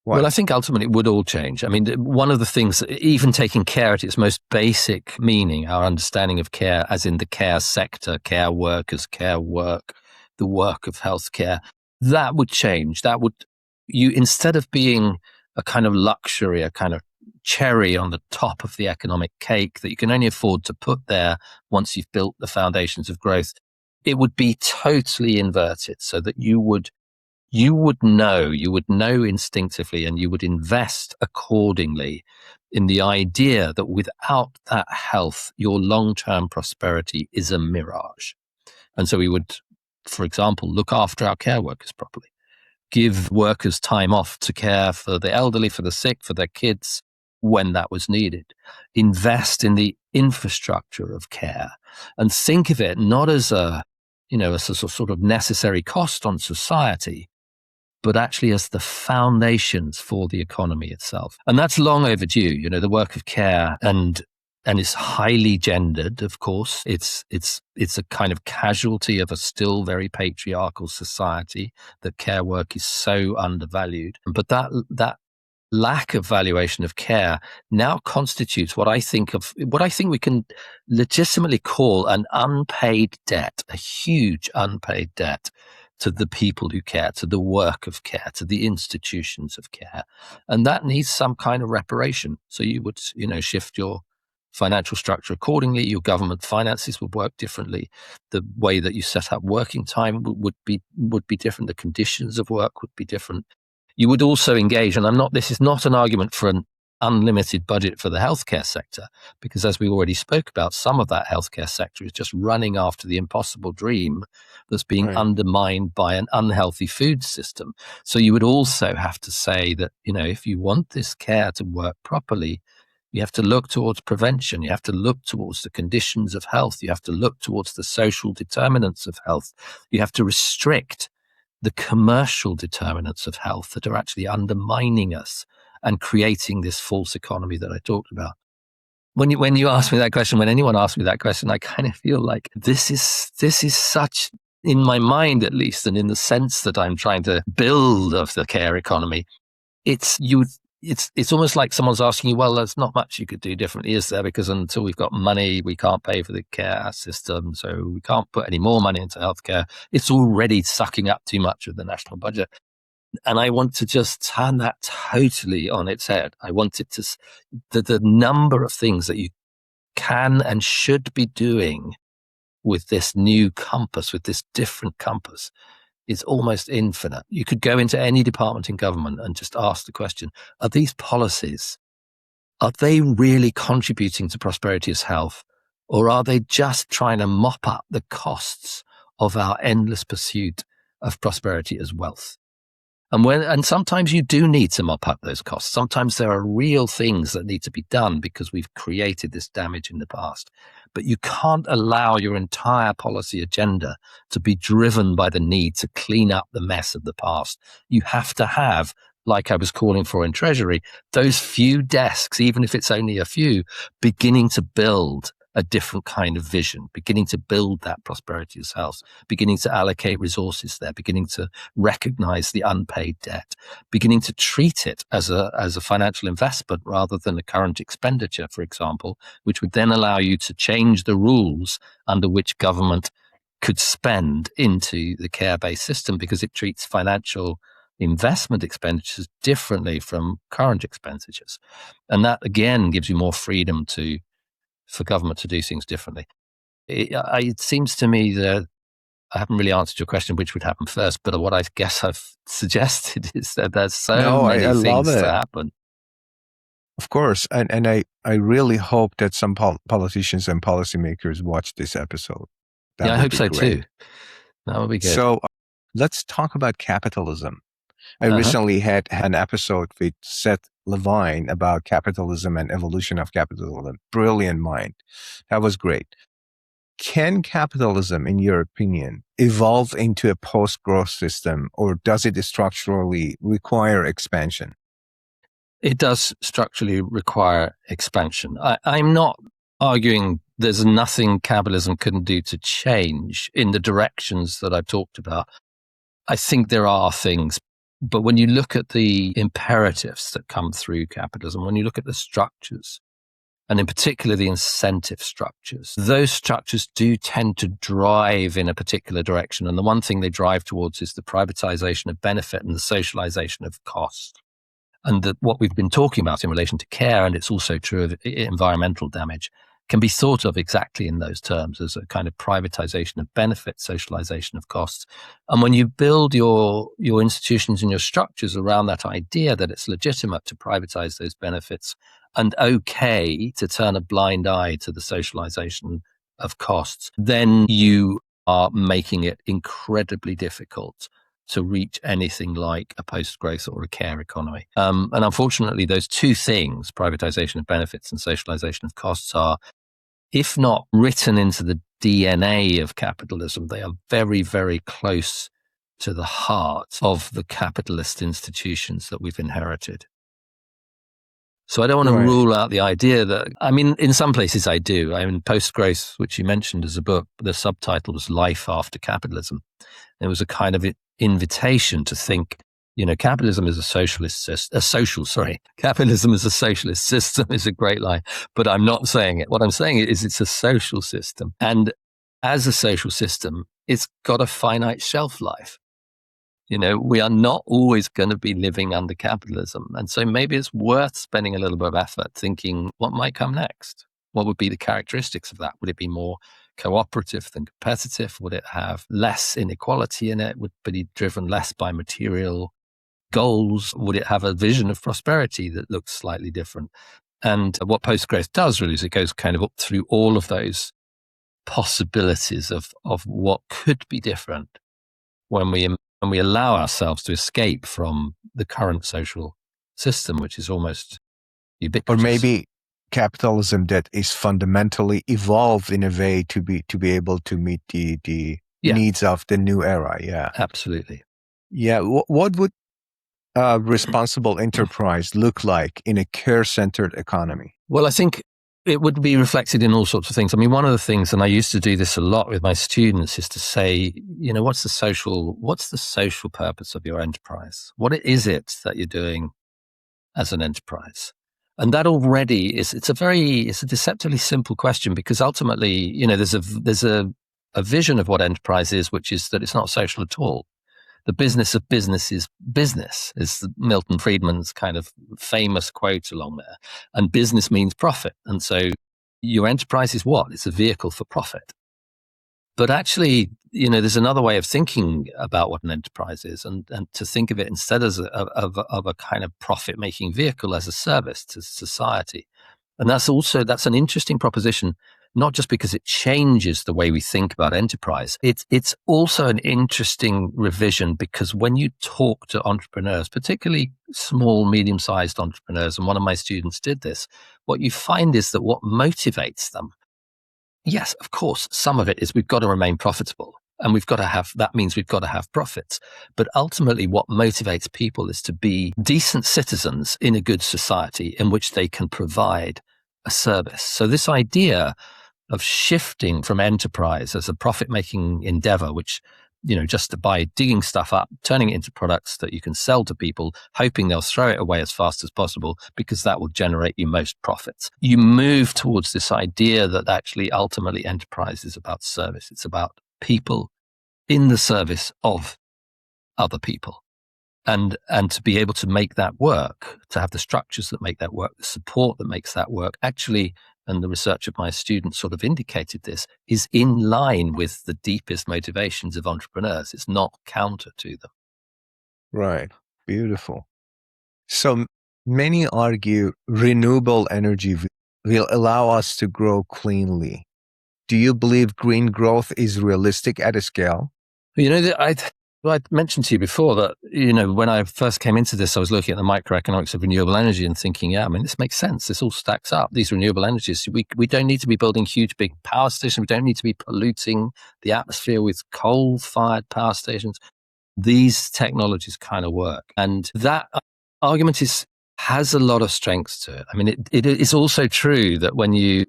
What? Well, I think ultimately it would all change. I mean, one of the things, even taking care at its most basic meaning, our understanding of care as in the care sector, care workers, care work, the work of healthcare, that would change. That would, instead of being a kind of luxury, a kind of cherry on the top of the economic cake that you can only afford to put there once you've built the foundations of growth, it would be totally inverted, so that you would know instinctively, and you would invest accordingly in the idea that without that health, your long-term prosperity is a mirage. And so we would, for example, look after our care workers properly, give workers time off to care for the elderly, for the sick, for their kids when that was needed, invest in the infrastructure of care, and think of it not as a sort of necessary cost on society, but actually as the foundations for the economy itself. And that's long overdue, the work of care, and it's highly gendered, of course. It's a kind of casualty of a still very patriarchal society, that care work is so undervalued. But that lack of valuation of care now constitutes what I think we can legitimately call an unpaid debt, a huge unpaid debt to the people who care, to the work of care, to the institutions of care. And that needs some kind of reparation. So you would, shift your financial structure accordingly. Your government finances would work differently. The way that you set up working time would be different. The conditions of work would be different. You would also engage, and this is not an argument for an unlimited budget for the healthcare sector, because as we already spoke about, some of that healthcare sector is just running after the impossible dream that's being undermined by an unhealthy food system. So you would also have to say that, if you want this care to work properly, you have to look towards prevention. You have to look towards the conditions of health. You have to look towards the social determinants of health. You have to restrict the commercial determinants of health that are actually undermining us and creating this false economy that I talked about. When you ask me that question, when anyone asks me that question, I kind of feel like this is such, in my mind at least, and in the sense that I'm trying to build of the care economy, it's almost like someone's asking you, well, there's not much you could do differently, is there? Because until we've got money, we can't pay for the care system, so we can't put any more money into healthcare. It's already sucking up too much of the national budget. And I want to just turn that totally on its head. I want it to, the number of things that you can and should be doing with this new compass, with this different compass, is almost infinite. You could go into any department in government and just ask the question, are these policies, are they really contributing to prosperity as health? Or are they just trying to mop up the costs of our endless pursuit of prosperity as wealth? And sometimes you do need to mop up those costs. Sometimes there are real things that need to be done because we've created this damage in the past. But you can't allow your entire policy agenda to be driven by the need to clean up the mess of the past. You have to have, like I was calling for in Treasury, those few desks, even if it's only a few, beginning to build a different kind of vision, beginning to build that prosperity as health, beginning to allocate resources there, beginning to recognize the unpaid debt, beginning to treat it as a financial investment rather than a current expenditure, for example, which would then allow you to change the rules under which government could spend into the care-based system, because it treats financial investment expenditures differently from current expenditures. And that, again, gives you more freedom for government to do things differently. It seems to me that I haven't really answered your question, which would happen first, but what I guess I've suggested is that there's so many I love things it. to happen. Of course. And I really hope that some politicians and policymakers watch this episode. Yeah, I hope so too. That would be good. So let's talk about capitalism. I recently had an episode with Seth Levine about capitalism and evolution of capitalism. Brilliant mind. That was great. Can capitalism, in your opinion, evolve into a post-growth system, or does it structurally require expansion? It does structurally require expansion. I'm not arguing there's nothing capitalism couldn't do to change in the directions that I've talked about. I think there are things. But when you look at the imperatives that come through capitalism, when you look at the structures, and in particular the incentive structures, those structures do tend to drive in a particular direction. And the one thing they drive towards is the privatization of benefit and the socialization of cost. And what we've been talking about in relation to care, and it's also true of environmental damage, can be thought of exactly in those terms, as a kind of privatization of benefits, socialization of costs. And when you build your institutions and your structures around that idea that it's legitimate to privatize those benefits and okay to turn a blind eye to the socialization of costs, then you are making it incredibly difficult to reach anything like a post-growth or a care economy. And unfortunately, those two things, privatization of benefits and socialization of costs, are, if not written into the DNA of capitalism, they are very, very close to the heart of the capitalist institutions that we've inherited. So I don't want to rule out the idea that, I mean, in some places I do. I mean, Post-Growth, which you mentioned as a book, the subtitle was Life After Capitalism. It was a kind of invitation to think, capitalism is capitalism is a socialist system is a great line, but I'm not saying it. What I'm saying is it's a social system. And as a social system, it's got a finite shelf life. We are not always going to be living under capitalism. And so maybe it's worth spending a little bit of effort thinking what might come next. What would be the characteristics of that? Would it be more cooperative than competitive? Would it have less inequality in it? Would it be driven less by material goals? Would it have a vision of prosperity that looks slightly different? And what Post-Growth does really is it goes kind of up through all of those possibilities of what could be different when we allow ourselves to escape from the current social system, which is almost ubiquitous. Or maybe capitalism that is fundamentally evolved in a way to be able to meet the needs of the new era. Yeah, absolutely. Yeah, what would responsible enterprise look like in a care-centered economy? Well, I think it would be reflected in all sorts of things. I mean, one of the things, and I used to do this a lot with my students, is to say, what's the social purpose of your enterprise? What is it that you're doing as an enterprise? And that already it's a deceptively simple question, because ultimately, there's a vision of what enterprise is, which is that it's not social at all. the business of business is business, is Milton Friedman's kind of famous quote along there. And business means profit. And so your enterprise is what? It's a vehicle for profit. But actually, there's another way of thinking about what an enterprise is, and to think of it instead as of a kind of profit-making vehicle as a service to society. And that's an interesting proposition, not just because it changes the way we think about enterprise. It's also an interesting revision because when you talk to entrepreneurs, particularly small, medium-sized entrepreneurs, and one of my students did this, what you find is that what motivates them, yes, of course, some of it is we've got to remain profitable and that means we've got to have profits. But ultimately what motivates people is to be decent citizens in a good society in which they can provide a service. So this idea of shifting from enterprise as a profit-making endeavor, which, just by digging stuff up, turning it into products that you can sell to people, hoping they'll throw it away as fast as possible because that will generate you most profits. You move towards this idea that actually ultimately enterprise is about service. It's about people in the service of other people. And to be able to make that work, to have the structures that make that work, the support that makes that work, actually, and the research of my students sort of indicated this, is in line with the deepest motivations of entrepreneurs. It's not counter to them. Right. Beautiful. So many argue renewable energy will allow us to grow cleanly. Do you believe green growth is realistic at a scale? I mentioned to you before that, when I first came into this, I was looking at the microeconomics of renewable energy and thinking, this makes sense. This all stacks up. These renewable energies, we don't need to be building huge, big power stations. We don't need to be polluting the atmosphere with coal-fired power stations. These technologies kind of work. And that argument has a lot of strengths to it. I mean, it is also true that when you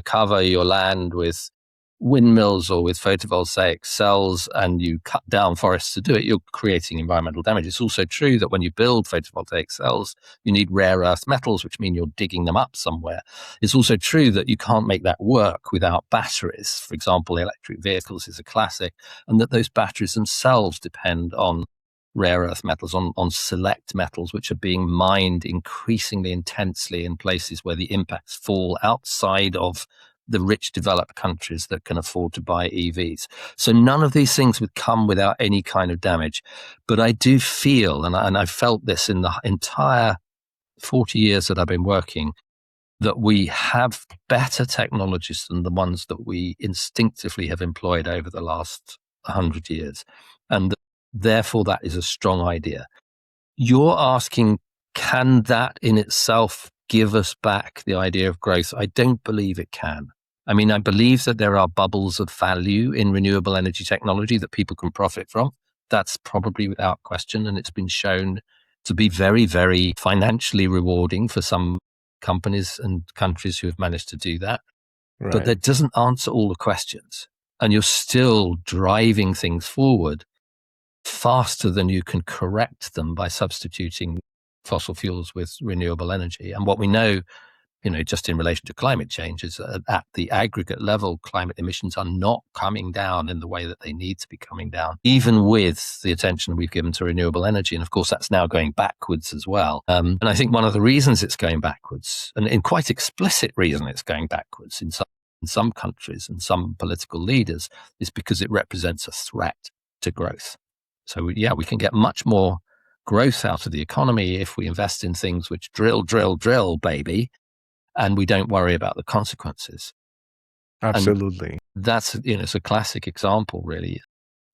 cover your land with windmills or with photovoltaic cells and you cut down forests to do it, you're creating environmental damage. It's also true that when you build photovoltaic cells, you need rare earth metals, which mean you're digging them up somewhere. It's also true that you can't make that work without batteries. For example, electric vehicles is a classic, and that those batteries themselves depend on rare earth metals, on select metals, which are being mined increasingly intensely in places where the impacts fall outside of the rich developed countries that can afford to buy EVs. So none of these things would come without any kind of damage. But I do feel, and I felt this in the entire 40 years that I've been working, that we have better technologies than the ones that we instinctively have employed over the last 100 years. And therefore, that is a strong idea. You're asking, can that in itself give us back the idea of growth? I don't believe it can. I mean, I believe that there are bubbles of value in renewable energy technology that people can profit from. That's probably without question. And it's been shown to be very, very financially rewarding for some companies and countries who have managed to do that. Right. But that doesn't answer all the questions. And you're still driving things forward faster than you can correct them by substituting fossil fuels with renewable energy. And what we know, just in relation to climate change, is at the aggregate level, climate emissions are not coming down in the way that they need to be coming down, even with the attention we've given to renewable energy. And of course, that's now going backwards as well. And I think one of the reasons it's going backwards, and in quite explicit reason it's going backwards in some countries and some political leaders, is because it represents a threat to growth. So we can get much more growth out of the economy if we invest in things which drill, baby, and we don't worry about the consequences. Absolutely. And that's, it's a classic example, really.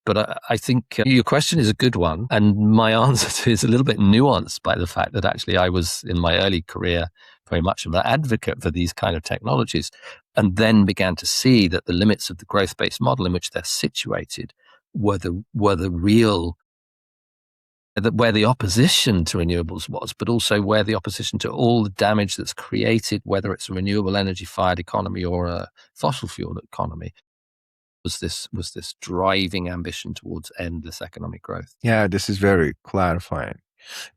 But I think your question is a good one. And my answer to it is a little bit nuanced by the fact that actually I was, in my early career, very much of an advocate for these kind of technologies, and then began to see that the limits of the growth-based model in which they're situated were the real, where the opposition to renewables was, but also where the opposition to all the damage that's created, whether it's a renewable energy fired economy or a fossil fuel economy, was this driving ambition towards endless economic growth. Yeah, this is very clarifying.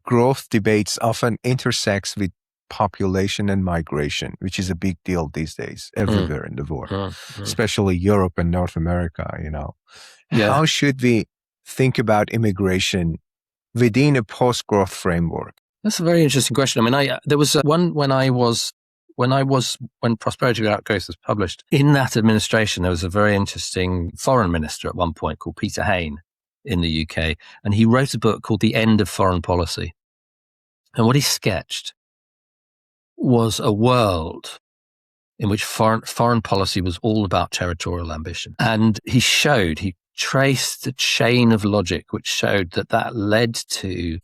Growth debates often intersects with population and migration, which is a big deal these days everywhere in the world, especially Europe and North America, Yeah. How should we think about immigration within a post-growth framework? That's a very interesting question. I mean, there was one when Prosperity Without Growth was published. In that administration, there was a very interesting foreign minister at one point called Peter Hain in the UK, and he wrote a book called The End of Foreign Policy. And what he sketched was a world in which foreign policy was all about territorial ambition. And he traced a chain of logic which showed that led to,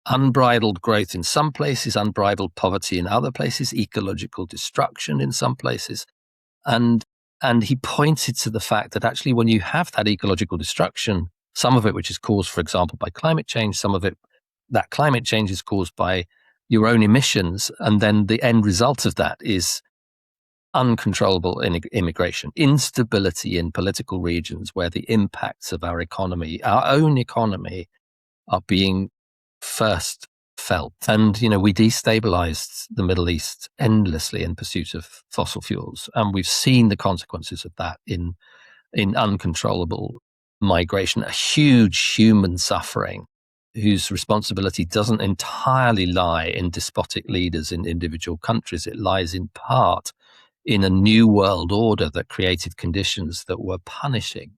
unbridled growth in some places, unbridled poverty in other places, ecological destruction in some places. And he pointed to the fact that actually when you have that ecological destruction, some of it which is caused, for example, by climate change, some of it, that climate change is caused by your own emissions, and then the end result of that is uncontrollable immigration, instability in political regions where the impacts of our economy, our own economy, are being first felt. And, we destabilized the Middle East endlessly in pursuit of fossil fuels. And we've seen the consequences of that in uncontrollable migration, a huge human suffering whose responsibility doesn't entirely lie in despotic leaders in individual countries. It lies in part in a new world order that created conditions that were punishing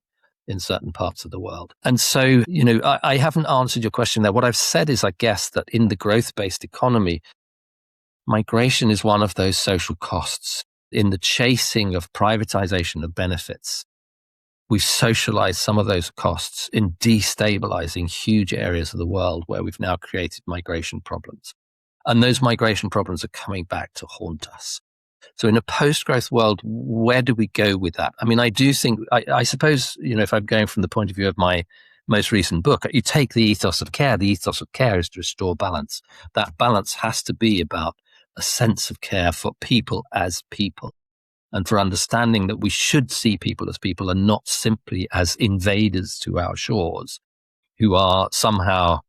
in certain parts of the world. And so, I haven't answered your question there. What I've said is, I guess, that in the growth-based economy, migration is one of those social costs. In the chasing of privatization of benefits, we've socialized some of those costs in destabilizing huge areas of the world where we've now created migration problems. And those migration problems are coming back to haunt us. So in a post-growth world, where do we go with that? I mean, I do think, I suppose, if I'm going from the point of view of my most recent book, you take the ethos of care. The ethos of care is to restore balance. That balance has to be about a sense of care for people as people, and for understanding that we should see people as people and not simply as invaders to our shores who are somehow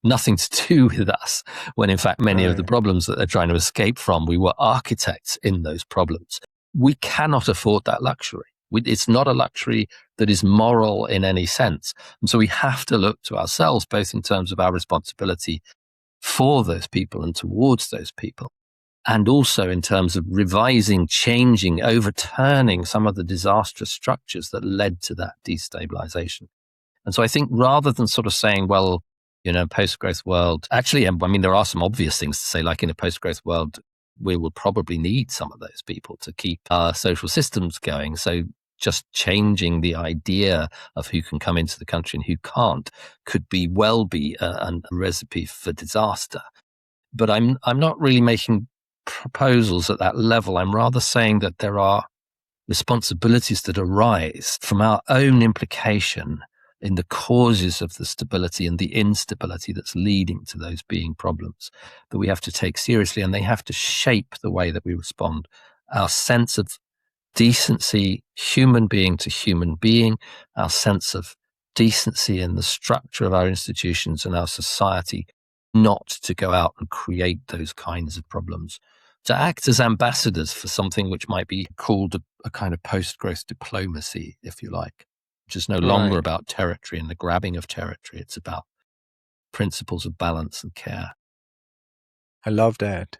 nothing to do with us, when in fact many of the problems that they're trying to escape from, we were architects in those problems. We cannot afford that luxury. It's not a luxury that is moral in any sense. And so we have to look to ourselves, both in terms of our responsibility for those people and towards those people, and also in terms of revising, changing, overturning some of the disastrous structures that led to that destabilization. And so I think rather than sort of saying, well, post-growth world, actually, I mean, there are some obvious things to say, like in a post-growth world, we will probably need some of those people to keep our social systems going. So just changing the idea of who can come into the country and who can't could be a recipe for disaster. But I'm not really making proposals at that level. I'm rather saying that there are responsibilities that arise from our own implication in the causes of the stability and the instability that's leading to those being problems that we have to take seriously, and they have to shape the way that we respond. Our sense of decency, human being to human being, our sense of decency in the structure of our institutions and our society, not to go out and create those kinds of problems, to act as ambassadors for something which might be called a kind of post-growth diplomacy, if you like, which is no longer about territory and the grabbing of territory. It's about principles of balance and care. I love that.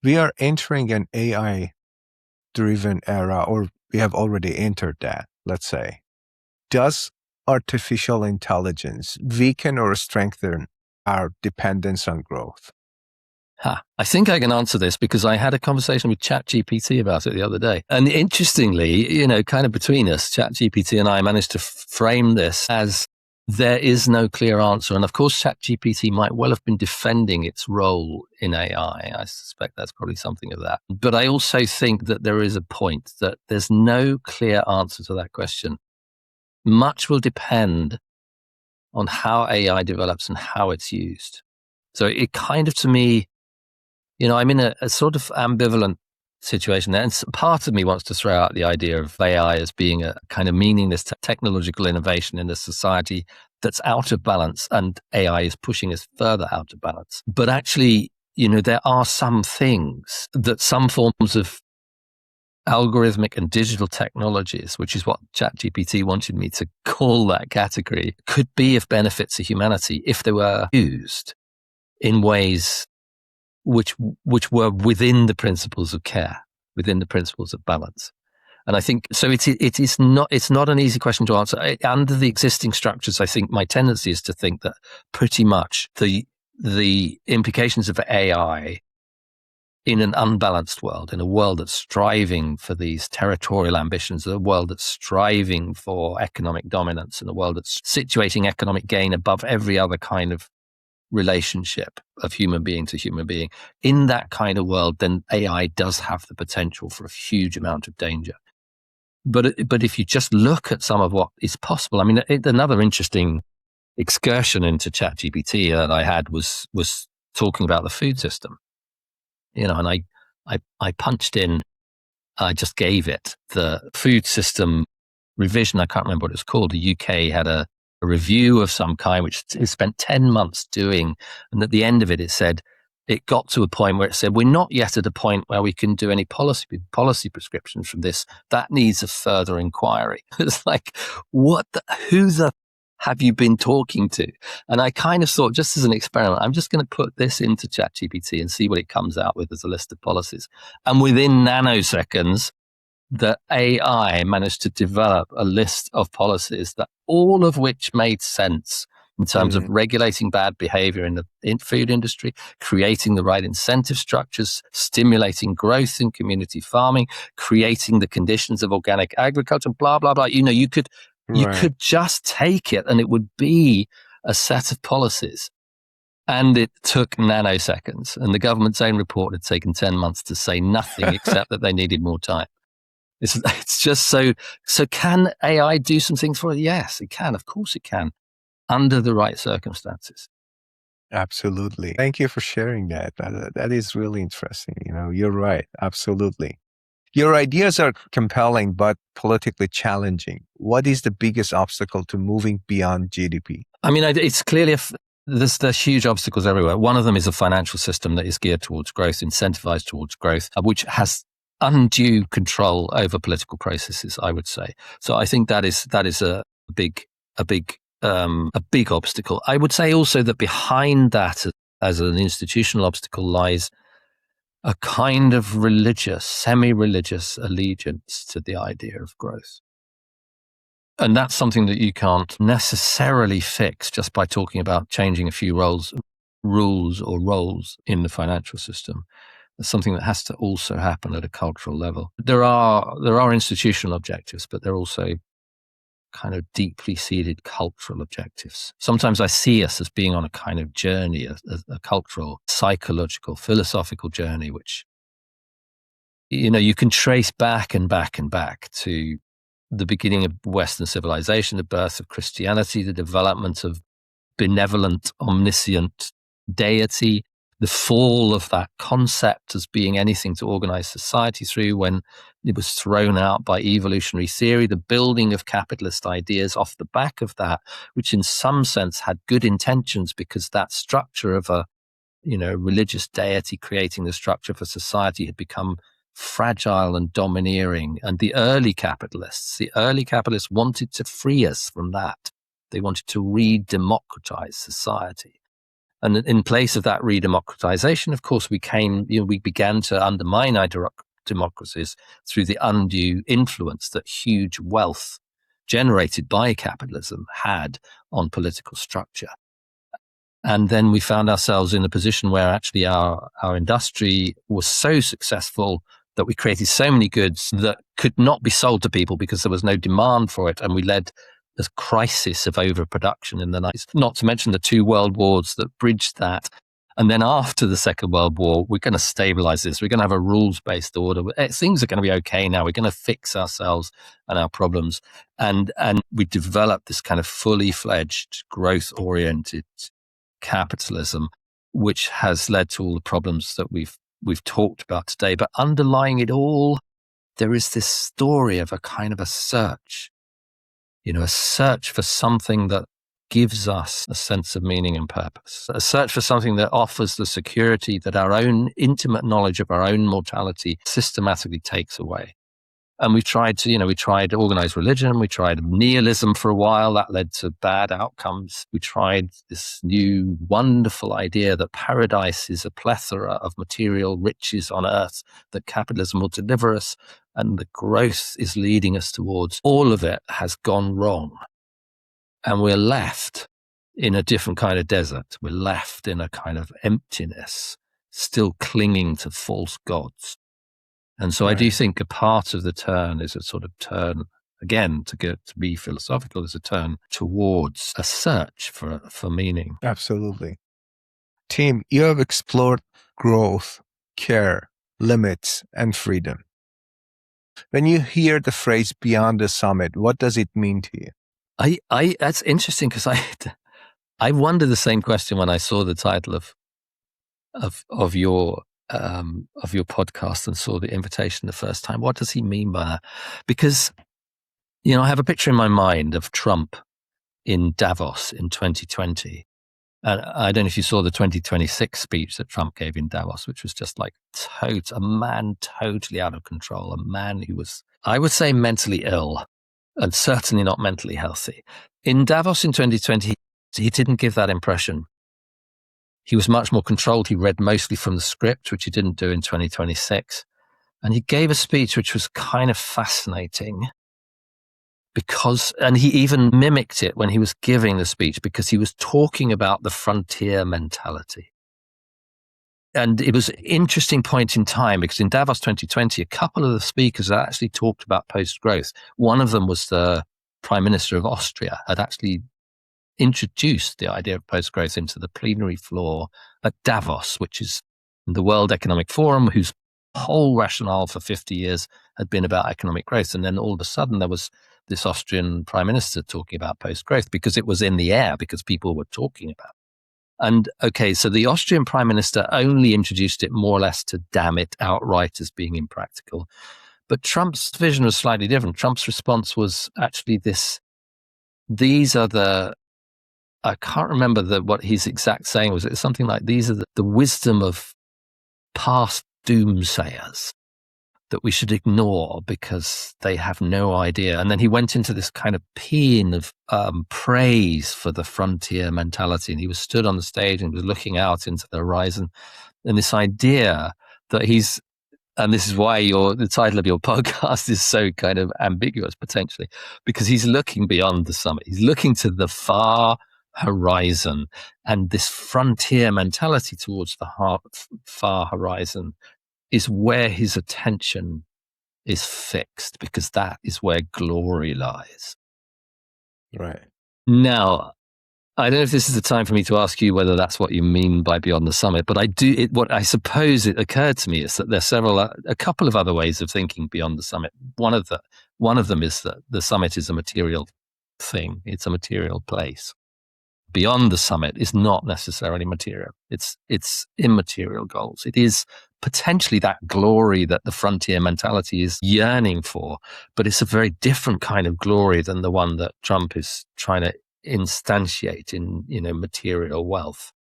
We are entering an AI-driven era, or we have already entered that, let's say. Does artificial intelligence weaken or strengthen our dependence on growth? I think I can answer this because I had a conversation with ChatGPT about it the other day. And interestingly, kind of between us, ChatGPT and I managed to frame this as there is no clear answer. And of course, ChatGPT might well have been defending its role in AI. I suspect that's probably something of that. But I also think that there is a point that there's no clear answer to that question. Much will depend on how AI develops and how it's used. So it kind of, to me, I'm in a sort of ambivalent situation there. And part of me wants to throw out the idea of AI as being a kind of meaningless technological innovation in a society that's out of balance, and AI is pushing us further out of balance. But actually, there are some things that some forms of algorithmic and digital technologies, which is what ChatGPT wanted me to call that category, could be of benefit to humanity if they were used in ways which were within the principles of care, within the principles of balance. And I think so. It's not an easy question to answer. Under the existing structures, I think my tendency is to think that pretty much the implications of AI in an unbalanced world, in a world that's striving for these territorial ambitions, a world that's striving for economic dominance, and a world that's situating economic gain above every other kind of relationship of human being to human being. In that kind of world, then AI does have the potential for a huge amount of danger. But if you just look at some of what is possible, I mean, another interesting excursion into ChatGPT that I had was talking about the food system. And I punched in, I just gave it the food system revision. I can't remember what it was called. The UK had a review of some kind, which it spent 10 months doing. And at the end of it, it got to a point where it said, we're not yet at a point where we can do any policy prescriptions from this. That needs a further inquiry. It's like, who the have you been talking to? And I kind of thought, just as an experiment, I'm just going to put this into ChatGPT and see what it comes out with as a list of policies. And within nanoseconds, the AI managed to develop a list of policies that all of which made sense in terms of regulating bad behavior in the food industry, creating the right incentive structures, stimulating growth in community farming, creating the conditions of organic agriculture, blah, blah, blah. You could just take it and it would be a set of policies. And it took nanoseconds. And the government's own report had taken 10 months to say nothing except that they needed more time. It's just so can AI do some things for it? Yes, it can. Of course it can, under the right circumstances. Absolutely. Thank you for sharing that. That is really interesting. You're right. Absolutely. Your ideas are compelling, but politically challenging. What is the biggest obstacle to moving beyond GDP? I mean, it's clearly there's huge obstacles everywhere. One of them is a financial system that is geared towards growth, incentivized towards growth, which has undue control over political processes, I would say. So I think that is a big obstacle. I would say also that behind that, as an institutional obstacle, lies a kind of semi-religious allegiance to the idea of growth. And that's something that you can't necessarily fix just by talking about changing a few rules or roles in the financial system. It's something that has to also happen at a cultural level. There are institutional objectives, but there are also kind of deeply seated cultural objectives. Sometimes I see us as being on a kind of journey, a cultural, psychological, philosophical journey, which, you can trace back and back and back to the beginning of Western civilization, the birth of Christianity, the development of benevolent, omniscient deity, the fall of that concept as being anything to organize society through when it was thrown out by evolutionary theory, the building of capitalist ideas off the back of that, which in some sense had good intentions because that structure of a religious deity creating the structure for society had become fragile and domineering. And the early capitalists wanted to free us from that. They wanted to re-democratize society. And in place of that re-democratization, of course, we began to undermine our democracies through the undue influence that huge wealth generated by capitalism had on political structure. And then we found ourselves in a position where actually our industry was so successful that we created so many goods that could not be sold to people because there was no demand for it. And we led a crisis of overproduction in the 90s, not to mention the two world wars that bridged that. And then after the Second World War, we're going to stabilize this. We're going to have a rules-based order. Things are going to be okay now. We're going to fix ourselves and our problems. And we developed this kind of fully fledged, growth-oriented capitalism, which has led to all the problems that we've talked about today. But underlying it all, there is this story of a kind of a search, a search for something that gives us a sense of meaning and purpose, a search for something that offers the security that our own intimate knowledge of our own mortality systematically takes away. And we tried organized religion. We tried nihilism for a while. That led to bad outcomes. We tried this new wonderful idea that paradise is a plethora of material riches on earth, that capitalism will deliver us, and the growth is leading us towards. All of it has gone wrong. And we're left in a different kind of desert. We're left in a kind of emptiness, still clinging to false gods. And so I do think a part of the turn is a sort of turn, again, to be philosophical, is a turn towards a search for meaning. Absolutely. Tim, you have explored growth, care, limits, and freedom. When you hear the phrase beyond the summit, what does it mean to you? That's interesting, because I wondered the same question when I saw the title of your podcast and saw the invitation the first time. What does he mean by that? Because, I have a picture in my mind of Trump in Davos in 2020. And I don't know if you saw the 2026 speech that Trump gave in Davos, which was just like a man totally out of control, a man who was, I would say, mentally ill and certainly not mentally healthy. In Davos in 2020, he didn't give that impression. He was much more controlled. He read mostly from the script, which he didn't do in 2026. And he gave a speech which was kind of fascinating and he even mimicked it when he was giving the speech, because he was talking about the frontier mentality. And it was an interesting point in time, because in Davos 2020, a couple of the speakers actually talked about post-growth. One of them was the Prime Minister of Austria, had actually introduced the idea of post-growth into the plenary floor at Davos, which is the World Economic Forum, whose whole rationale for 50 years had been about economic growth. And then all of a sudden there was this Austrian prime minister talking about post-growth because it was in the air, because people were talking about it. And okay, so the Austrian prime minister only introduced it more or less to damn it outright as being impractical. But Trump's vision was slightly different. Trump's response was actually these are the, I can't remember what his exact saying was. It's something like, these are the wisdom of past doomsayers that we should ignore because they have no idea. And then he went into this kind of paean of praise for the frontier mentality. And he was stood on the stage and was looking out into the horizon. And this idea that and this is why the title of your podcast is so kind of ambiguous potentially, because he's looking beyond the summit. He's looking to the far horizon, and this frontier mentality towards the far horizon is where his attention is fixed, because that is where glory lies. Right. Now, I don't know if this is the time for me to ask you whether that's what you mean by beyond the summit, but what I suppose it occurred to me is that there's a couple of other ways of thinking beyond the summit. One of them is that the summit is a material thing. It's a material place. Beyond the summit is not necessarily material. It's immaterial goals. It is potentially that glory that the frontier mentality is yearning for, but it's a very different kind of glory than the one that Trump is trying to instantiate in, material wealth.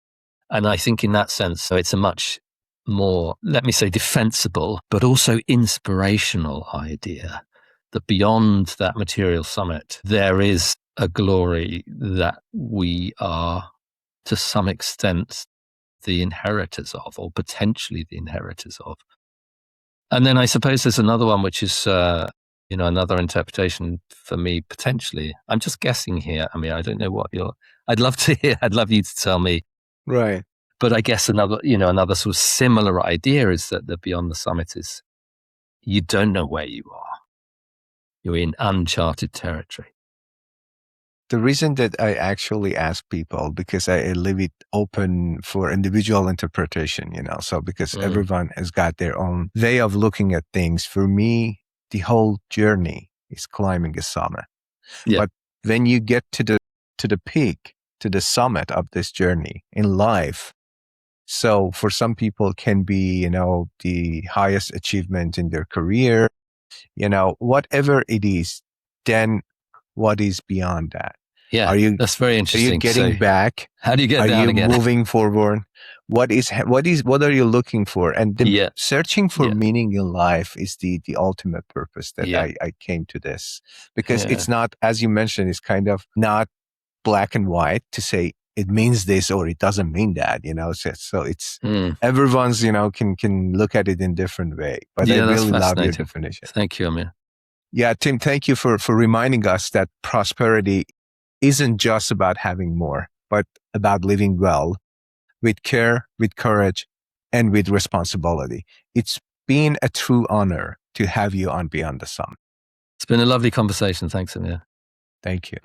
And I think in that sense, so it's a much more, let me say, defensible, but also inspirational idea that beyond that material summit, there is a glory that we are, to some extent, the inheritors of, or potentially the inheritors of. And then I suppose there's another one, which is, another interpretation for me, potentially. I'm just guessing here. I mean, I don't know what I'd love to hear. I'd love you to tell me. Right. But I guess another sort of similar idea is that the beyond the summit is, you don't know where you are. You're in uncharted territory. The reason that I actually ask people, because I leave it open for individual interpretation, so because everyone has got their own way of looking at things. For me, the whole journey is climbing a summit. Yeah. But when you get to the peak, to the summit of this journey in life, so for some people can be, the highest achievement in their career, whatever it is, then what is beyond that? Yeah, that's very interesting. Are you getting back? How do you get down again? Are you moving forward? what are you looking for? And searching for meaning in life is the ultimate purpose that I came to this, because it's not, as you mentioned, it's kind of not black and white to say it means this or it doesn't mean that, so it's everyone's, can look at it in different way, but I really love your definition. Thank you, Amir. Yeah, Tim, thank you for reminding us that prosperity isn't just about having more, but about living well, with care, with courage, and with responsibility. It's been a true honor to have you on Beyond the Sum. It's been a lovely conversation. Thanks, Amir. Thank you.